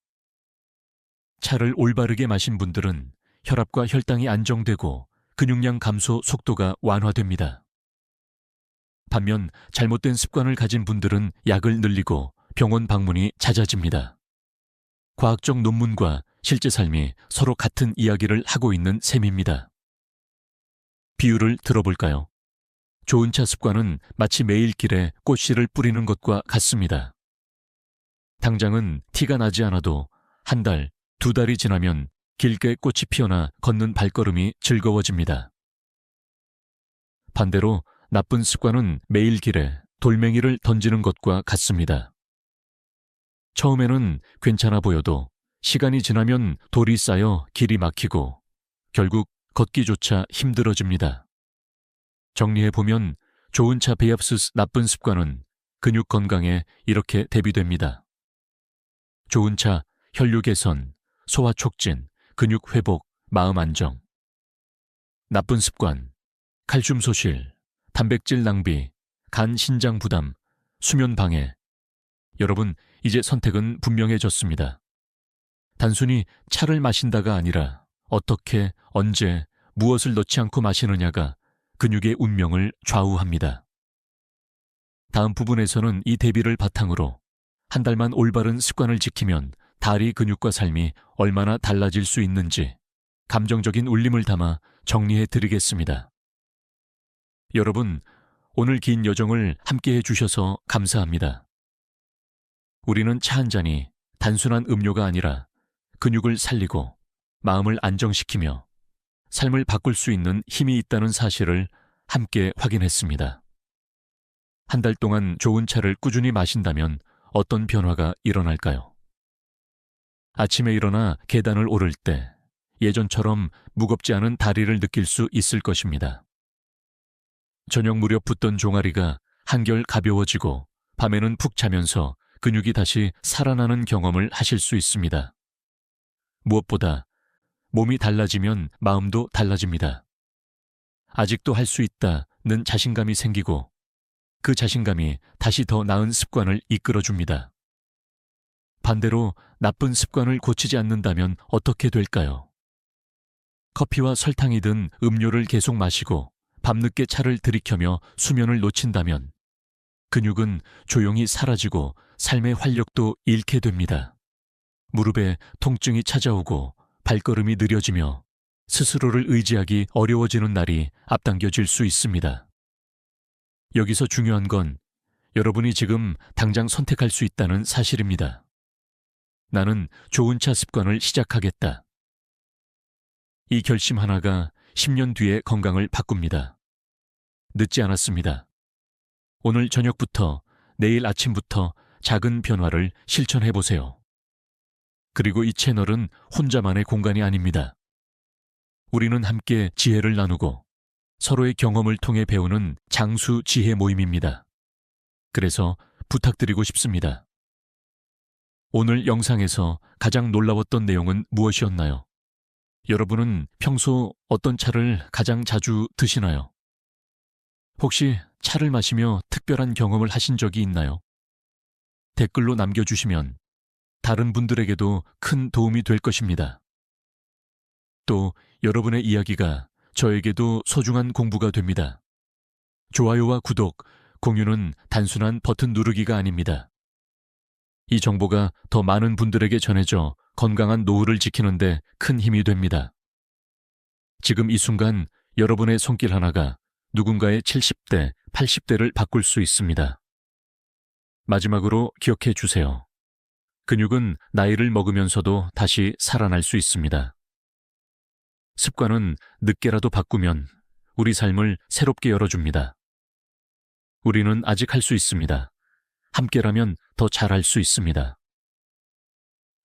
차를 올바르게 마신 분들은 혈압과 혈당이 안정되고 근육량 감소 속도가 완화됩니다. 반면 잘못된 습관을 가진 분들은 약을 늘리고 병원 방문이 잦아집니다. 과학적 논문과 실제 삶이 서로 같은 이야기를 하고 있는 셈입니다. 비유를 들어볼까요? 좋은 차 습관은 마치 매일 길에 꽃씨를 뿌리는 것과 같습니다. 당장은 티가 나지 않아도 한 달, 2달이 지나면 길게 꽃이 피어나 걷는 발걸음이 즐거워집니다. 반대로 나쁜 습관은 매일 길에 돌멩이를 던지는 것과 같습니다. 처음에는 괜찮아 보여도 시간이 지나면 돌이 쌓여 길이 막히고 결국 걷기조차 힘들어집니다. 정리해보면 좋은 차 vs 나쁜 습관은 근육 건강에 이렇게 대비됩니다. 좋은 차, 혈류 개선, 소화 촉진, 근육 회복, 마음 안정. 나쁜 습관, 칼슘 소실, 단백질 낭비, 간 신장 부담, 수면 방해. 여러분, 이제 선택은 분명해졌습니다. 단순히 차를 마신다가 아니라 어떻게, 언제, 무엇을 넣지 않고 마시느냐가 근육의 운명을 좌우합니다. 다음 부분에서는 이 대비를 바탕으로 한 달만 올바른 습관을 지키면 다리 근육과 삶이 얼마나 달라질 수 있는지 감정적인 울림을 담아 정리해 드리겠습니다. 여러분, 오늘 긴 여정을 함께 해주셔서 감사합니다. 우리는 차 한 잔이 단순한 음료가 아니라 근육을 살리고 마음을 안정시키며 삶을 바꿀 수 있는 힘이 있다는 사실을 함께 확인했습니다. 한 달 동안 좋은 차를 꾸준히 마신다면 어떤 변화가 일어날까요? 아침에 일어나 계단을 오를 때 예전처럼 무겁지 않은 다리를 느낄 수 있을 것입니다. 저녁 무렵 붙던 종아리가 한결 가벼워지고 밤에는 푹 자면서 근육이 다시 살아나는 경험을 하실 수 있습니다. 무엇보다 몸이 달라지면 마음도 달라집니다. 아직도 할 수 있다는 자신감이 생기고 그 자신감이 다시 더 나은 습관을 이끌어줍니다. 반대로 나쁜 습관을 고치지 않는다면 어떻게 될까요? 커피와 설탕이 든 음료를 계속 마시고 밤늦게 차를 들이켜며 수면을 놓친다면 근육은 조용히 사라지고 삶의 활력도 잃게 됩니다. 무릎에 통증이 찾아오고 발걸음이 느려지며 스스로를 의지하기 어려워지는 날이 앞당겨질 수 있습니다. 여기서 중요한 건 여러분이 지금 당장 선택할 수 있다는 사실입니다. 나는 좋은 차 습관을 시작하겠다. 이 결심 하나가 10년 뒤의 건강을 바꿉니다. 늦지 않았습니다. 오늘 저녁부터 내일 아침부터 작은 변화를 실천해 보세요. 그리고 이 채널은 혼자만의 공간이 아닙니다. 우리는 함께 지혜를 나누고 서로의 경험을 통해 배우는 장수 지혜 모임입니다. 그래서 부탁드리고 싶습니다. 오늘 영상에서 가장 놀라웠던 내용은 무엇이었나요? 여러분은 평소 어떤 차를 가장 자주 드시나요? 혹시 차를 마시며 특별한 경험을 하신 적이 있나요? 댓글로 남겨주시면 다른 분들에게도 큰 도움이 될 것입니다. 또 여러분의 이야기가 저에게도 소중한 공부가 됩니다. 좋아요와 구독, 공유는 단순한 버튼 누르기가 아닙니다. 이 정보가 더 많은 분들에게 전해져 건강한 노후를 지키는데 큰 힘이 됩니다. 지금 이 순간 여러분의 손길 하나가 누군가의 70대, 80대를 바꿀 수 있습니다. 마지막으로 기억해 주세요. 근육은 나이를 먹으면서도 다시 살아날 수 있습니다. 습관은 늦게라도 바꾸면 우리 삶을 새롭게 열어줍니다. 우리는 아직 할 수 있습니다. 함께라면 더 잘할 수 있습니다.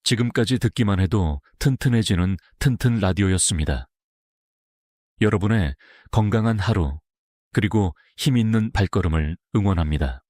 지금까지 듣기만 해도 튼튼해지는 튼튼 라디오였습니다. 여러분의 건강한 하루, 그리고 힘 있는 발걸음을 응원합니다.